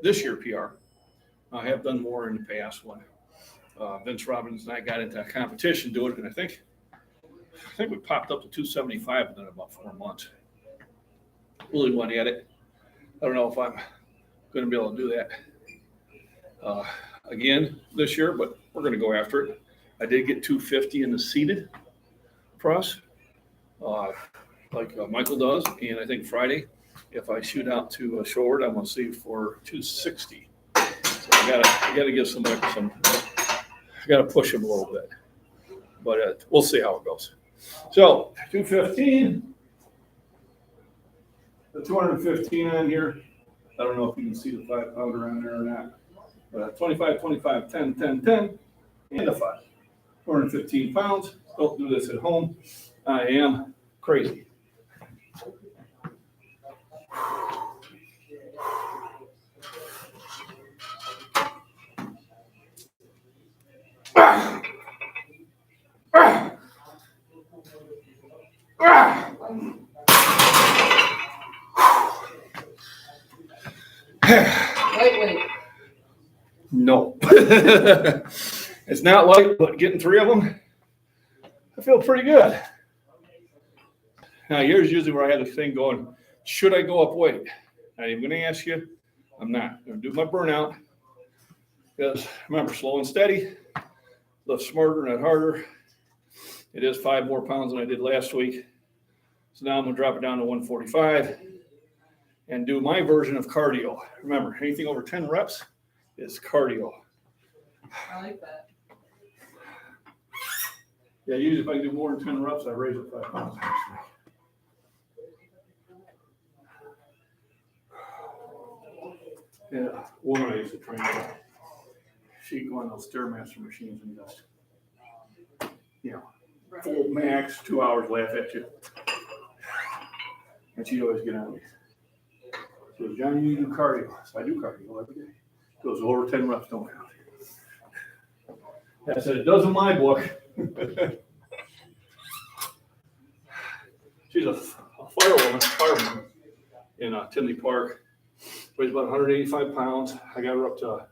this year PR. I have done more in the past when Vince Robbins and I got into a competition doing it, and I think we popped up to 275 within about 4 months. Really went at it. I don't know if I'm going to be able to do that again this year, but we're going to go after it. I did get 250 in the seated press, like Michael does, and I think Friday, if I shoot out to short, I'm going to see for 260. So I gotta give some. I gotta push him a little bit, but we'll see how it goes. So 215, the 215 on here. I don't know if you can see the 5 pounder on there or not, but 25, 25, 10, 10, 10, and a 5. 215 pounds. Don't do this at home. I am crazy. Lightweight. No. It's not light, but getting 3 of them, I feel pretty good. Now, here's usually where I have the thing going, should I go up weight? I'm going to ask you, I'm not. I'm going to do my burnout. Because remember, slow and steady, lift smarter, not harder. It is 5 more pounds than I did last week. So now I'm going to drop it down to 145 and do my version of cardio. Remember, anything over 10 reps is cardio. I like that. Yeah, usually if I can do more than 10 reps, I raise it 5 pounds next week. Yeah, woman I used to train with, she'd go on those Stairmaster machines and just, full max, 2 hours, laugh at you. And she'd always get on me. She goes, Johnny, you do cardio. So I do cardio every day. She goes, over 10 reps don't count. I said, it does in my book. She's a firewoman in Tinley Park. Weighs about 185 pounds. I got her up to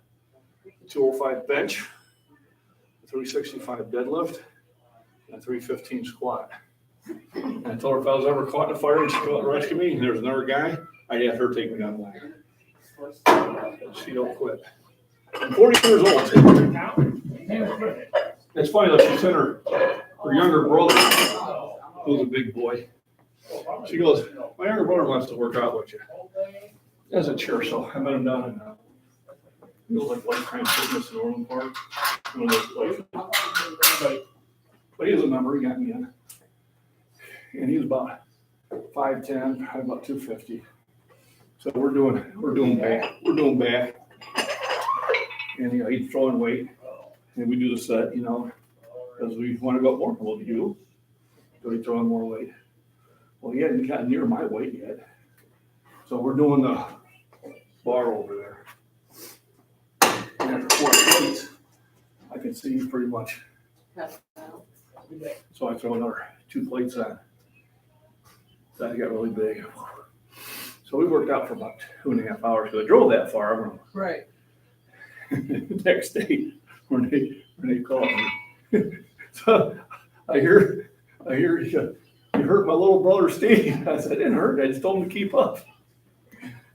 205 bench, 365 deadlift, and 315 squat. And I told her if I was ever caught in a fire and she come out and rescue me, and there's another guy, I'd have her take me down the line. She don't quit. I'm 40 years old. It's funny that she sent her younger brother, who's a big boy. She goes, my younger brother wants to work out with you. As a chair, so I met him down in was like Lifetime Fitness in Orland Park. One of those places. But he was a member, he got me in. And he was about 5'10", probably about 250. So we're doing back. And he's throwing weight. And we do the set, because we want to go up more. Well, you. So he's throwing more weight. Well, he hadn't gotten near my weight yet. So we're doing the bar over there. And after 4 plates, I can see pretty much. So I throw another 2 plates on. That got really big. So we worked out for about 2.5 hours. So I drove that far. Right. Next day, when they called me, so I hear you hurt my little brother Steve. I said, I didn't hurt. I just told him to keep up.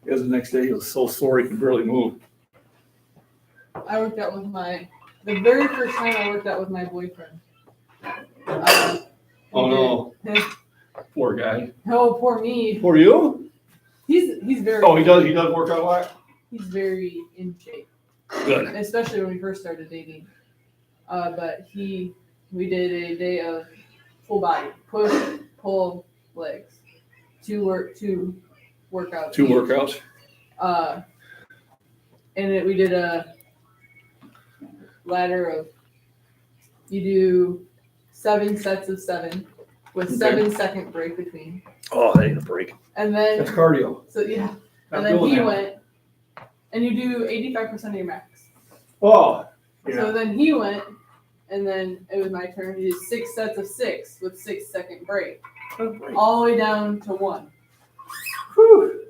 Because the next day he was so sore he could barely move. I worked out with the very first time I worked out with my boyfriend. Oh no, poor guy. Oh, poor me. Poor you? He's very. Oh, he does work out a lot. He's very in shape. Good. Especially when we first started dating. But we did a day of full body, push, pull, legs, 2 workouts. 2 workouts. And we did a ladder of, you do 7 sets of 7 with 7-second break between. Oh, that ain't a break. And then, That's cardio. so yeah. I'm And then doing he that. went, and you do 85% of your max. Oh, yeah. So then he went, and then it was my turn. He did 6 sets of 6 with 6-second break, all the way down to 1. Whew.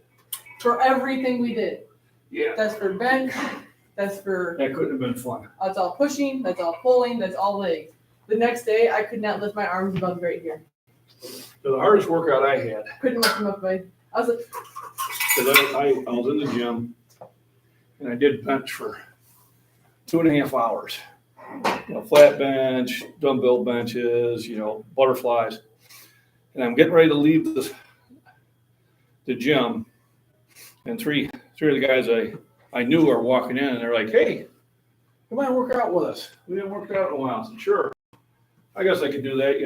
For everything we did. Yeah. That's for bench. That's for. That couldn't have been fun. That's all pushing. That's all pulling. That's all legs. The next day, I could not lift my arms above right here. The hardest workout I had, Couldn't lift them up. I was like, because I was in the gym and I did bench for 2.5 hours. Flat bench, dumbbell benches, butterflies. And I'm getting ready to leave the gym, and three of the guys I knew are walking in, and they're like, "Hey, come on, work out with us. We haven't worked out in a while." I said, "Sure. I guess I could do that,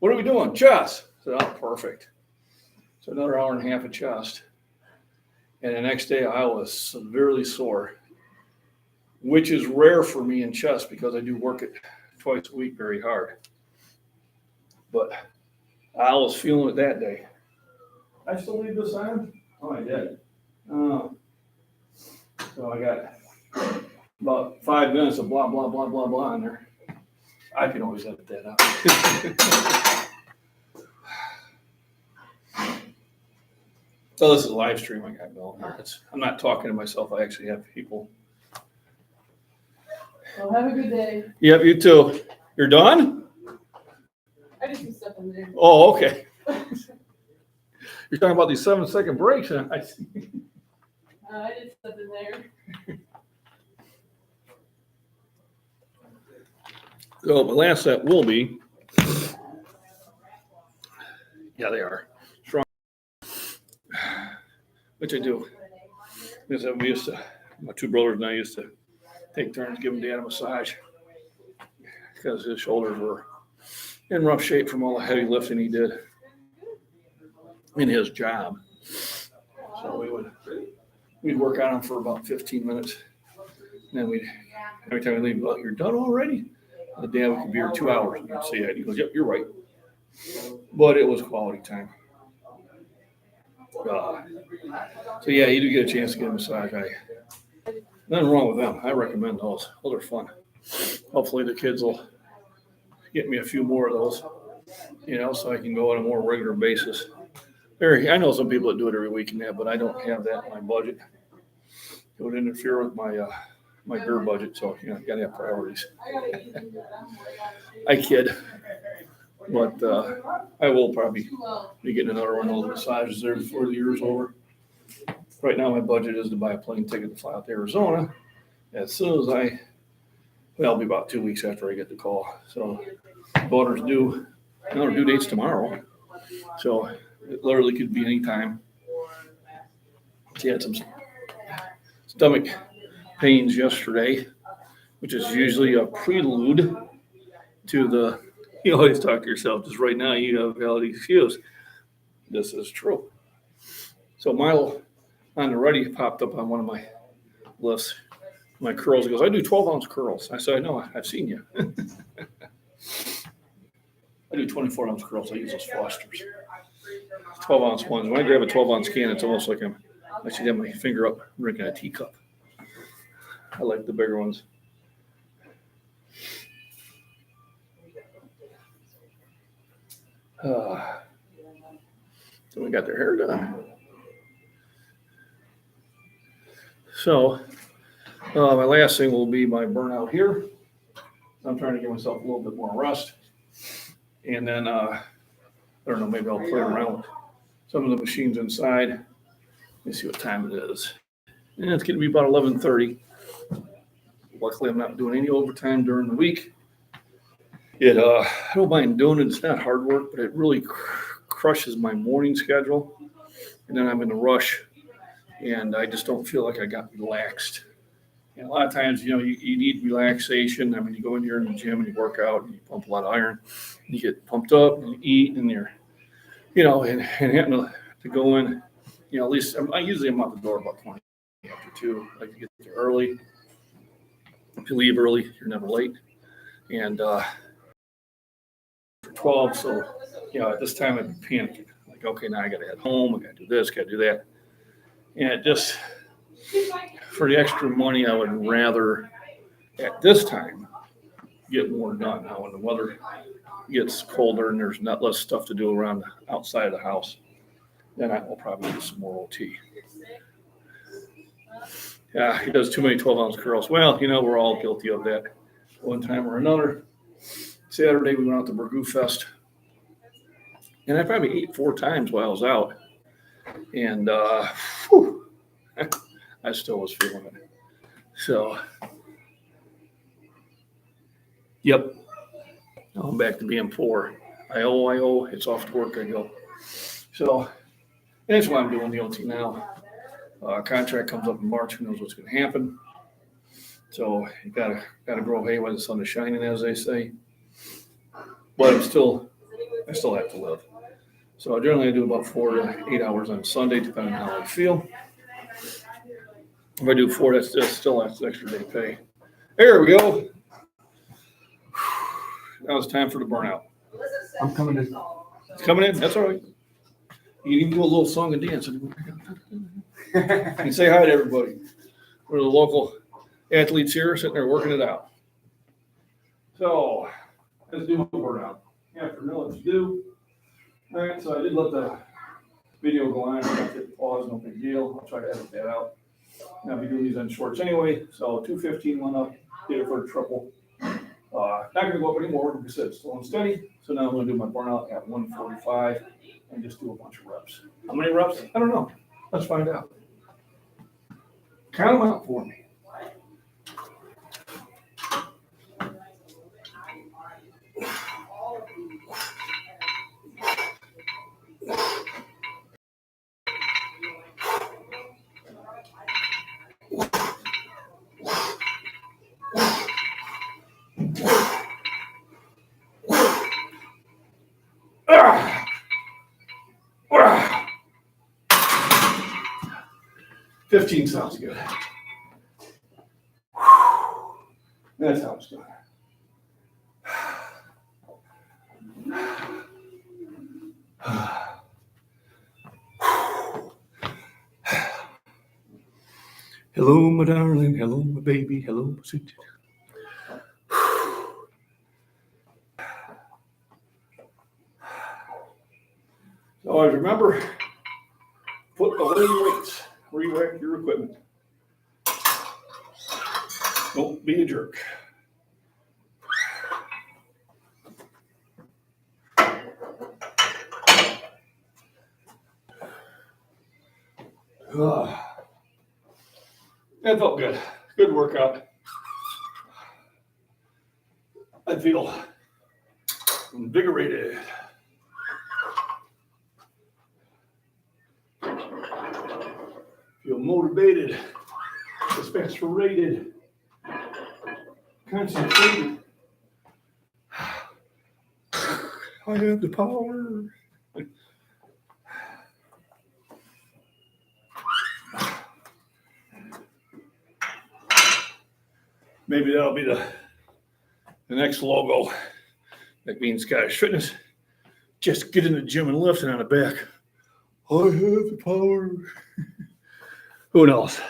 What are we doing? Chest." I said, "Oh, perfect." So another 1.5 hours of chest. And the next day I was severely sore, which is rare for me in chest because I do work it twice a week very hard. But I was feeling it that day. I still leave this on? Oh, I did. So I got about 5 minutes of blah, blah, blah, blah, blah in there. I can always edit that out. So this is a live stream I got going here. I'm not talking to myself. I actually have people. well, have a good day. Yep, you too. You're done? I just need stuff in there. Oh, okay. You're talking about these 7-second breaks, huh? I see. I did stuff in there. So the last set will be. Yeah, they are strong. Which I do. Because my 2 brothers and I used to take turns giving Dad a massage because his shoulders were in rough shape from all the heavy lifting he did in his job. So we'd work on him for about 15 minutes. And then every time we leave, "Well, you're done already?" The Dad, we could be here 2 hours. And I'd say that. He goes, "Yep, you're right." But it was quality time. So yeah, you do get a chance to get a massage. Nothing wrong with them. I recommend those. Those are fun. Hopefully the kids will get me a few more of those, so I can go on a more regular basis. I know some people that do it every week and that, but I don't have that in my budget. It would interfere with my beer budget, so I gotta have priorities. I kid. But I will probably be getting another one of those massages there before the year's over. Right now, my budget is to buy a plane ticket to fly out to Arizona. As soon as it'll be about 2 weeks after I get the call. So, daughter's due date's tomorrow. So, it literally could be any time. She had some stomach pains yesterday, which is usually a prelude to the, you always talk to yourself, just right now you have a valid excuse. This is true. So Milo on the righty popped up on one of my lifts, my curls. He goes, I do 12-ounce curls. I said, I know, I've seen you. I do 24-ounce curls. I use those Fosters. 12-ounce ones. When I grab a 12-ounce can, it's almost like I should have my finger up drinking a teacup. I like the bigger ones. So we got their hair done. So my last thing will be my burnout here. I'm trying to give myself a little bit more rest. And then, I don't know, maybe I'll play around with some of the machines inside. Let me see what time it is. And it's going to be about 11:30. Luckily, I'm not doing any overtime during the week. I don't mind doing it. It's not hard work, but it really crushes my morning schedule. And then I'm in a rush, and I just don't feel like I got relaxed. And a lot of times, you need relaxation. I mean, you go in here in the gym and you work out and you pump a lot of iron. And you get pumped up and you eat and you're, and having to go in, at least I usually am out the door about 20 after 2. I like to get there early. If you leave early, you're never late. And for 12, so, at this time I'd be panicking. Like, okay, now I got to head home. I got to do this, got to do that. And it just, for the extra money, I would rather, at this time, get more done. Now, when the weather gets colder and there's not less stuff to do around outside of the house, then I will probably do some more OT. Yeah, he does too many 12-ounce curls. Well, we're all guilty of that one time or another. Saturday, we went out to Burgoo Fest, and I probably ate 4 times while I was out. And I still was feeling it. So, yep. Now I'm back to being poor. I owe. It's off to work I go. So, that's why I'm doing the OT now. Contract comes up in March. Who knows what's going to happen? So you gotta grow hay while the sun is shining, as they say. But I still have to live. So generally I do about 4 to 8 hours on Sunday, depending on how I feel. If I do 4, that's still extra day pay. There we go. Now it's time for the burnout. I'm coming in. It's coming in? That's all right. You can do a little song and dance. And say hi to everybody. We're the local athletes here sitting there working it out. So let's do a burnout. After millets do. All right, so I did let the video go on. I got to hit pause, no big deal. I'll try to edit that out. I'll be doing these on shorts anyway. So 215 went up, did it for a triple. Not going to go up anymore because it's slow and steady. So now I'm going to do my burnout at 145 and just do a bunch of reps. How many reps? I don't know. Let's find out. Count them out for me. Ah! Ah! 15 sounds good. That sounds good. Hello, my darling. Hello, my baby. Hello, my sweet. So always remember, put away your weights, re-rack your equipment. Don't be a jerk. That felt good. Good workout. I feel invigorated. Feel motivated to Phosphorated, concentrated. I have the power. Maybe that'll be the next logo. MacBean Scottish Fitness. Just get in the gym and lifting on the back. I have the power. Who knows?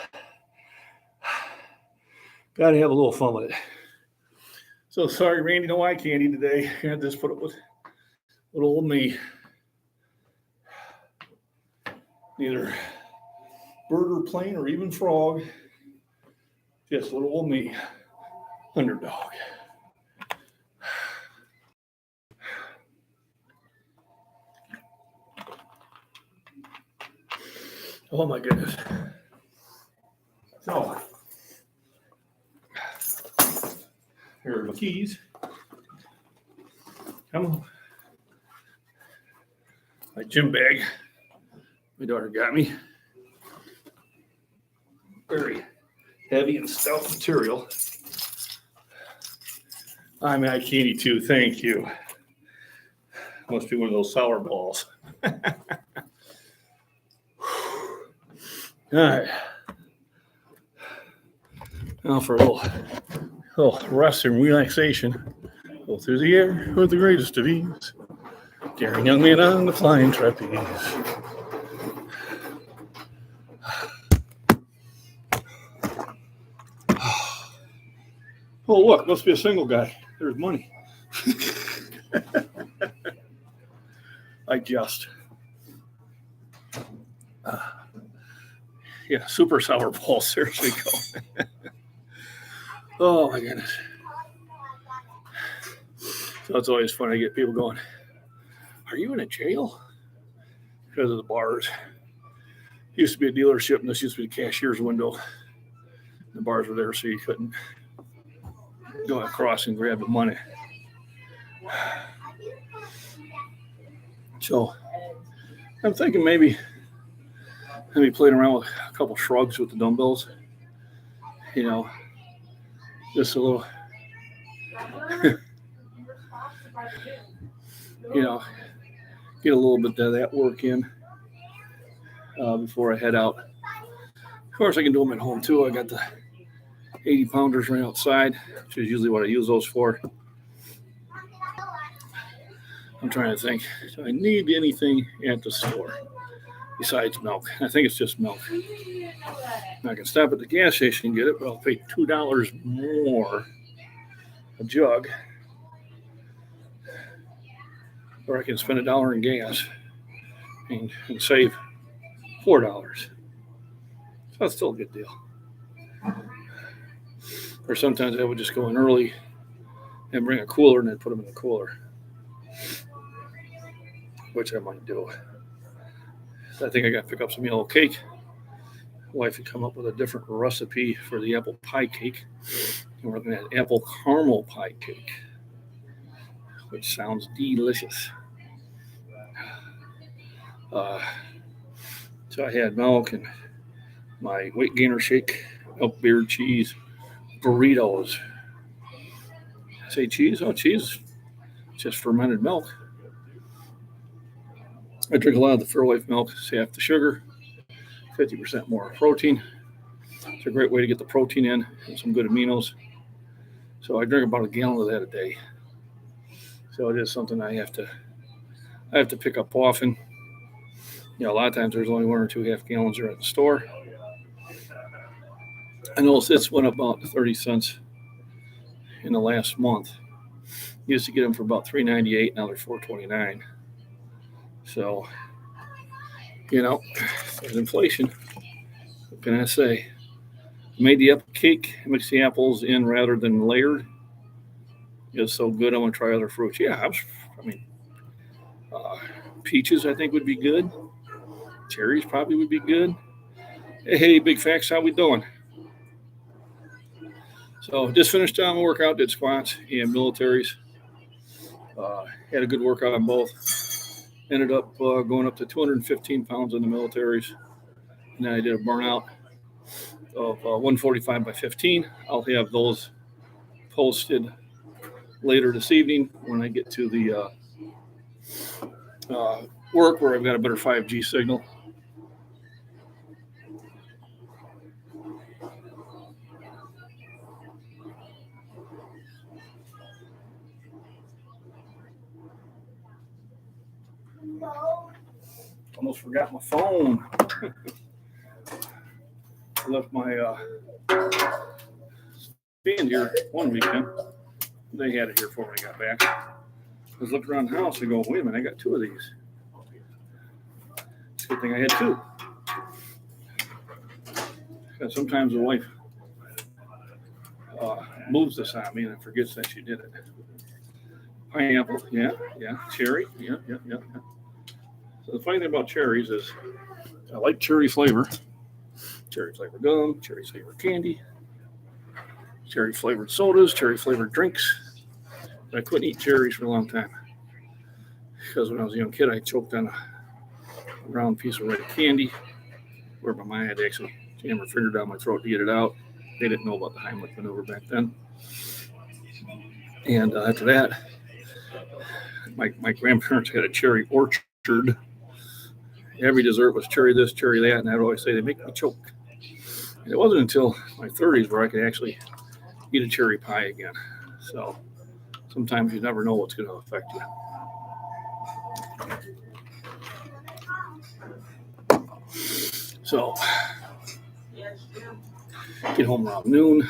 Gotta have a little fun with it. So sorry, Randy, no eye candy today. I had this put up with little old me. Neither bird or plane or even frog. Just little old me. Underdog. Oh my goodness. So, here are my keys. Come on. My gym bag. My daughter got me. Very heavy and stout material. I'm eye candy too. Thank you. Must be one of those sour balls. All right. Now for a little rest and relaxation. Go through the air with the greatest of ease. Daring young man on the flying trapeze. Oh, look, must be a single guy. There's money. I just. Yeah, super sour balls. Seriously, go. Oh, my goodness. So it's always fun to get people going, are you in a jail? Because of the bars. It used to be a dealership, and this used to be the cashier's window. The bars were there, so you couldn't go across and grab the money. So I'm thinking maybe playing around with a couple shrugs with the dumbbells. You know, just a little, you know, get a little bit of that work in before I head out. Of course, I can do them at home too. I got the 80 pounders right outside, which is usually what I use those for. I'm trying to think, do I need anything at the store besides milk? I think it's just milk. I can stop at the gas station and get it, but I'll pay $2 more a jug. Or I can spend $1 in gas and save $4. So that's still a good deal. Or sometimes I would just go in early and bring a cooler and then put them in the cooler, which I might do. I think I got to pick up some yellow cake. Wife had come up with a different recipe for the apple pie cake. And we're looking at apple caramel pie cake, which sounds delicious. So I had milk and my weight gainer shake, milk, beer, cheese, burritos. I say cheese? Oh, cheese. It's just fermented milk. I drink a lot of the Fairlife milk. It's half the sugar, 50% more protein. It's a great way to get the protein in and some good aminos. So I drink about a gallon of that a day. So it is something I have to pick up often. You know, a lot of times there's only 1 or 2 half gallons there at the store. I know it's went up about 30 cents in the last month. Used to get them for about $3.98. Now they're $4.29. So, you know, there's inflation. What can I say? I made the apple cake, mixed the apples in rather than layered. It's so good, I want to try other fruits. Yeah, peaches I think would be good. Cherries probably would be good. Hey, Big Facts, how we doing? So just finished my workout, did squats and militaries. Had a good workout on both. Ended up going up to 215 pounds in the militaries. And then I did a burnout. of 145 by 15. I'll have those posted later this evening when I get to the work where I've got a better 5G signal. Almost forgot my phone. I left my stand here one weekend. They had it here for when I got back. I was looking around the house and go, wait a minute, I got two of these. It's a good thing I had two. Because sometimes the wife moves this on me and forgets that she did it. Pineapple, yeah. Cherry, yeah. So the funny thing about cherries is I like cherry flavor. Cherry flavored gum, cherry flavored candy, cherry flavored sodas, cherry flavored drinks. But I couldn't eat cherries for a long time. Because when I was a young kid, I choked on a round piece of red candy where my mom had to actually jam her finger down my throat to get it out. They didn't know about the Heimlich maneuver back then. And after that, my grandparents had a cherry orchard. Every dessert was cherry this, cherry that, and I'd always say they make me choke. And it wasn't until my 30s where I could actually eat a cherry pie again. So sometimes you never know what's going to affect you. So get home around noon.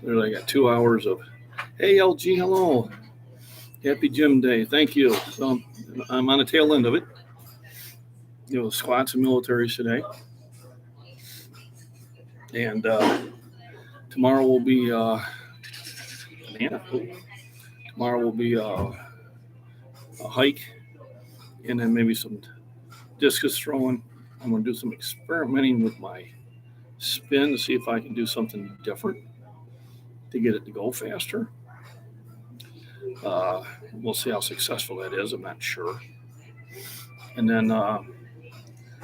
Literally got 2 hours of, hey, LG, hello. Happy gym day. Thank you. So I'm on the tail end of it. Squats and militaries today. And tomorrow will be a hike, and then maybe some discus throwing. I'm going to do some experimenting with my spin to see if I can do something different to get it to go faster. We'll see how successful that is. I'm not sure. And then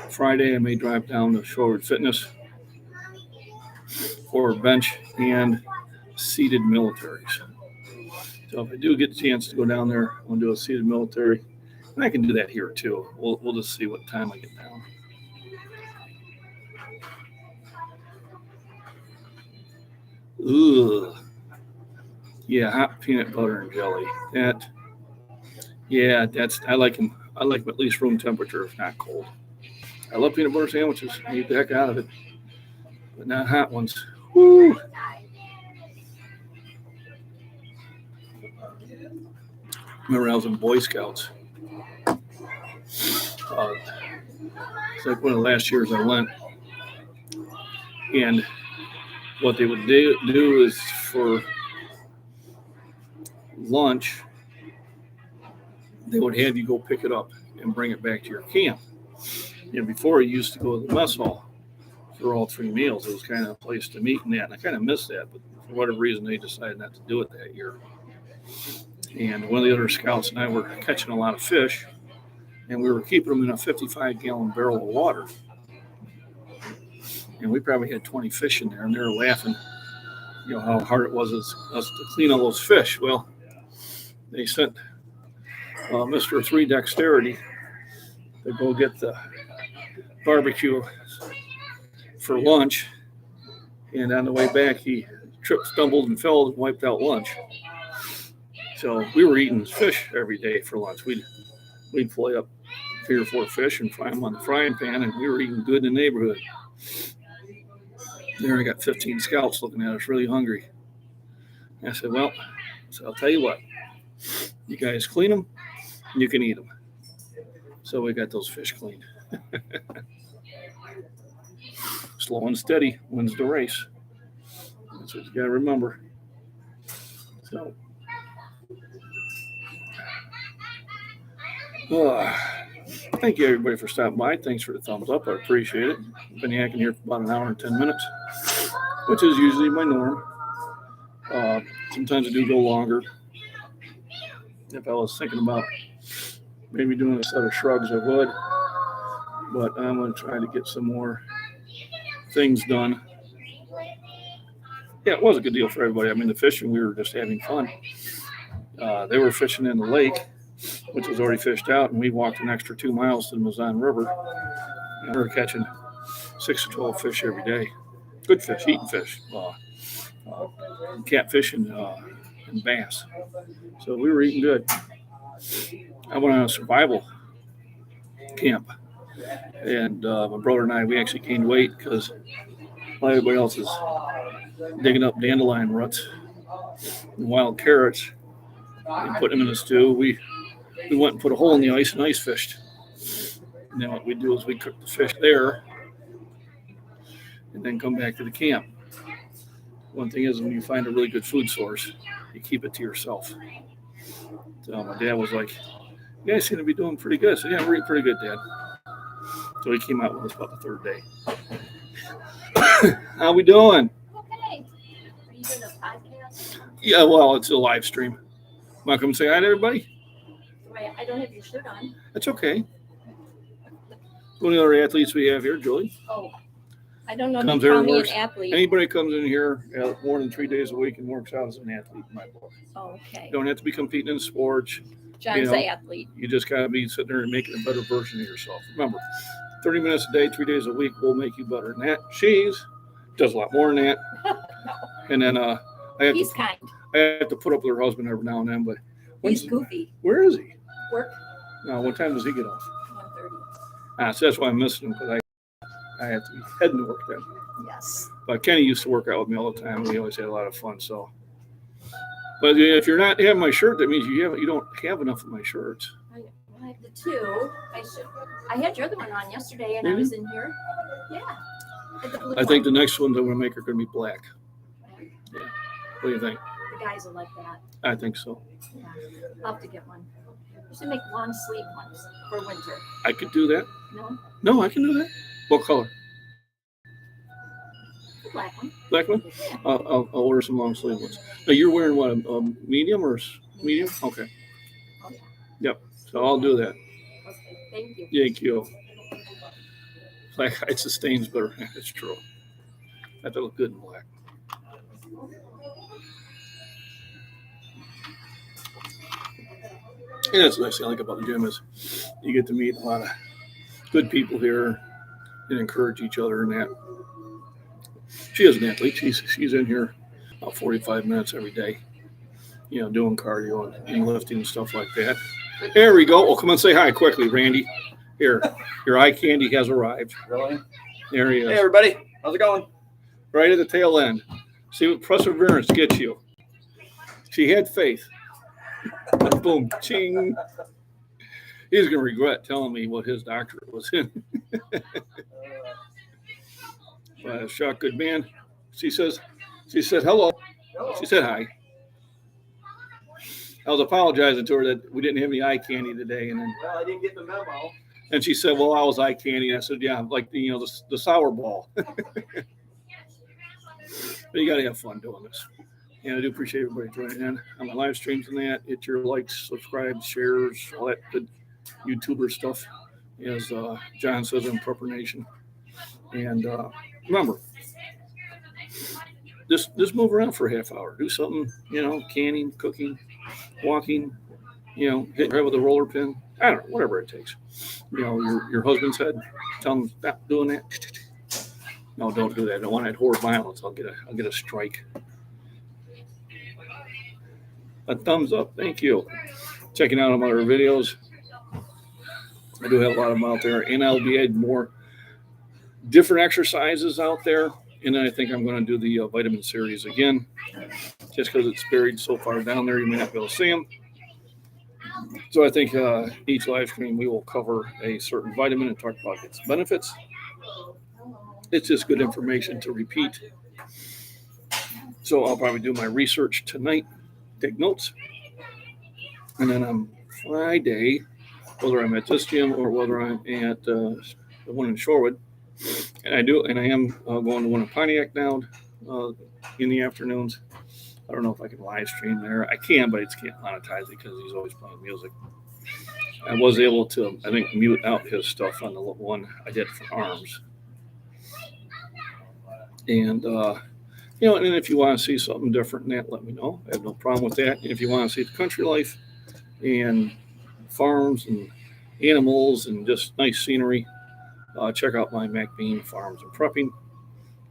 Friday, I may drive down to Forward Fitness for bench and seated militaries. So if I do get a chance to go down there, I'm going to do a seated military. And I can do that here too. We'll just see what time I get down. Ugh. Yeah, hot peanut butter and jelly. I like them. I like them at least room temperature, if not cold. I love peanut butter sandwiches. I eat the heck out of it, but not hot ones. Woo! Remember I was in Boy Scouts. It's like one of the last years I went, and what they would do is for lunch, they would have you go pick it up and bring it back to your camp. Before you used to go to the mess hall for all three meals. It was kind of a place to meet and that, and I kind of missed that, but for whatever reason, they decided not to do it that year. And one of the other scouts and I were catching a lot of fish, and we were keeping them in a 55-gallon barrel of water. And we probably had 20 fish in there, and they were laughing, how hard it was us to clean all those fish. Well, they sent Mr. 3 Dexterity to go get the barbecue for lunch, and on the way back, he tripped, stumbled, and fell and wiped out lunch. So we were eating fish every day for lunch. We'd flay up 3 or 4 fish and fry them on the frying pan, and we were eating good in the neighborhood. There I got 15 scouts looking at us really hungry. I said, well, I'll tell you what. You guys clean them, and you can eat them. So we got those fish cleaned. Slow and steady wins the race. That's what you got to remember. So, thank you, everybody, for stopping by. Thanks for the thumbs up. I appreciate it. I've been yakking here for about an hour and 10 minutes, which is usually my norm. Sometimes I do go longer. If I was thinking about maybe doing a set of shrugs, I would. But I'm going to try to get some more things done. Yeah, it was a good deal for everybody. I mean, the fishing, we were just having fun. They were fishing in the lake, which was already fished out, and we walked an extra 2 miles to the Mazan River. And we were catching 6 to 12 fish every day. Good fish, eating fish, catfish and bass. So we were eating good. I went on a survival camp, and my brother and I, we actually gained weight because everybody else is digging up dandelion roots and wild carrots and putting them in a stew. We went and put a hole in the ice and ice fished. And then what we do is we cook the fish there and then come back to the camp. One thing is, when you find a really good food source, you keep it to yourself. So my dad was like, "You guys seem to be doing pretty good." I said, "Yeah, we're eating pretty good, Dad." So he came out with us about the third day. How we doing? Okay. Are you doing a podcast? Yeah, well, it's a live stream. Want to come say hi to everybody? Right, I don't have your shirt on. That's okay. One of the other athletes we have here, Julie. Oh, I don't know if Comes you here call and me works. an athlete. Anybody comes in here more than 3 days a week and works out as an athlete in my book. Oh, okay. You don't have to be competing in sports. John's know, an athlete. You just got to be sitting there and making a better version of yourself. Remember, 30 minutes a day, 3 days a week will make you better than that. She's does a lot more than that. And then I He's kind. have to put up with her husband every now and then. But He's goofy. where is he? Work No, what time does he get off? 1:30. So that's why I'm missing him, because I have to be heading to work then. Yes. But Kenny used to work out with me all the time. We always had a lot of fun. So, but if you're not having my shirt, that means you don't have enough of my shirts. I have the two. I had your other one on yesterday, and I was in here. Yeah. Had the blue I think the one. next ones I'm going to make are going to be black. Yeah. What do you think? The guys will like that. I think so. Yeah. I'll have to get one. We should make long sleeve ones for winter. I could do that. No? No, I can do that. What color? The black one. Black one? Yeah. I'll order some long sleeve ones. Now you're wearing what? A medium or medium? Okay. Oh, yeah. Yep. So I'll do that. Okay. Thank you. Thank you. Black it sustains better. That's true. I have to look good in black. And that's the nice thing I like about the gym is you get to meet a lot of good people here and encourage each other and that. She is an athlete. She's in here about 45 minutes every day, doing cardio and lifting and stuff like that. There we go. Well, come and say hi quickly, Randy. Here, your eye candy has arrived. Really? There he is. Hey, everybody. How's it going? Right at the tail end. See what perseverance gets you. She had faith. Boom, ching. He's going to regret telling me what his doctorate was in. Shock, good man. She said hello. She said hi. I was apologizing to her that we didn't have any eye candy today, and then Well, I didn't get the memo. and she said, "Well, I was eye candy." And I said, "Yeah, like the sour ball." But you got to have fun doing this. And I do appreciate everybody joining in on my live streams and that. Hit your likes, subscribe, shares, all that good YouTuber stuff, as John says in Prepper Nation. And remember, just move around for a half hour. Do something, canning, cooking, walking, hit her with a roller pin. I don't know, whatever it takes. Your husband's head, tell him stop doing that. No, don't do that. I don't want that horde violence. I'll get a strike. A thumbs up. Thank you. Checking out my other videos. I do have a lot of them out there, and I'll be adding more different exercises out there. And then I think I'm going to do the vitamin series again, just because it's buried so far down there, you may not be able to see them. So I think each live stream we will cover a certain vitamin and talk about its benefits. It's just good information to repeat. So I'll probably do my research tonight, take notes, and then on Friday, whether I'm at this gym or whether I'm at the one in Shorewood, and I am going to one in Pontiac now in the afternoons. I don't know if I can live stream there. I can, but I just can't monetize it because he's always playing music. I was able to, I think, mute out his stuff on the one I did for arms. And, and if you want to see something different than that, let me know. I have no problem with that. And if you want to see the country life and farms and animals and just nice scenery, check out my MacBean Farms and Prepping.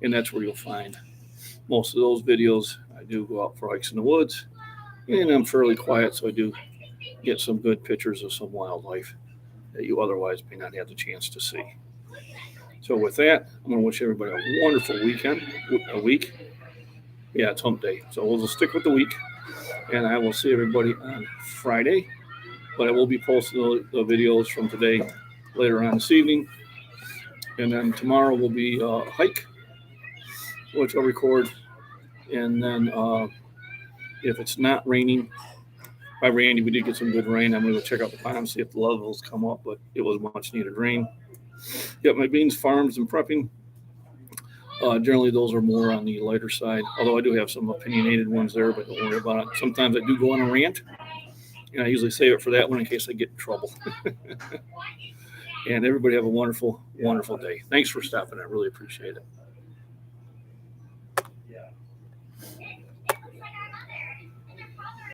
And that's where you'll find most of those videos. I do go out for hikes in the woods, and I'm fairly quiet, so I do get some good pictures of some wildlife that you otherwise may not have the chance to see. So with that, I'm going to wish everybody a wonderful week. Yeah, it's hump day, so we'll just stick with the week, and I will see everybody on Friday. But I will be posting the videos from today later on this evening, and then tomorrow will be a hike, which I'll record. And then if it's not raining, by Randy, we did get some good rain. I'm going to go check out the pond, see if the levels come up, but it was much needed rain. Got my beans, farms, and prepping. Generally, those are more on the lighter side, although I do have some opinionated ones there, but don't worry about it. Sometimes I do go on a rant, and I usually save it for that one in case I get in trouble. And everybody have a wonderful, wonderful day. Thanks for stopping. I really appreciate it.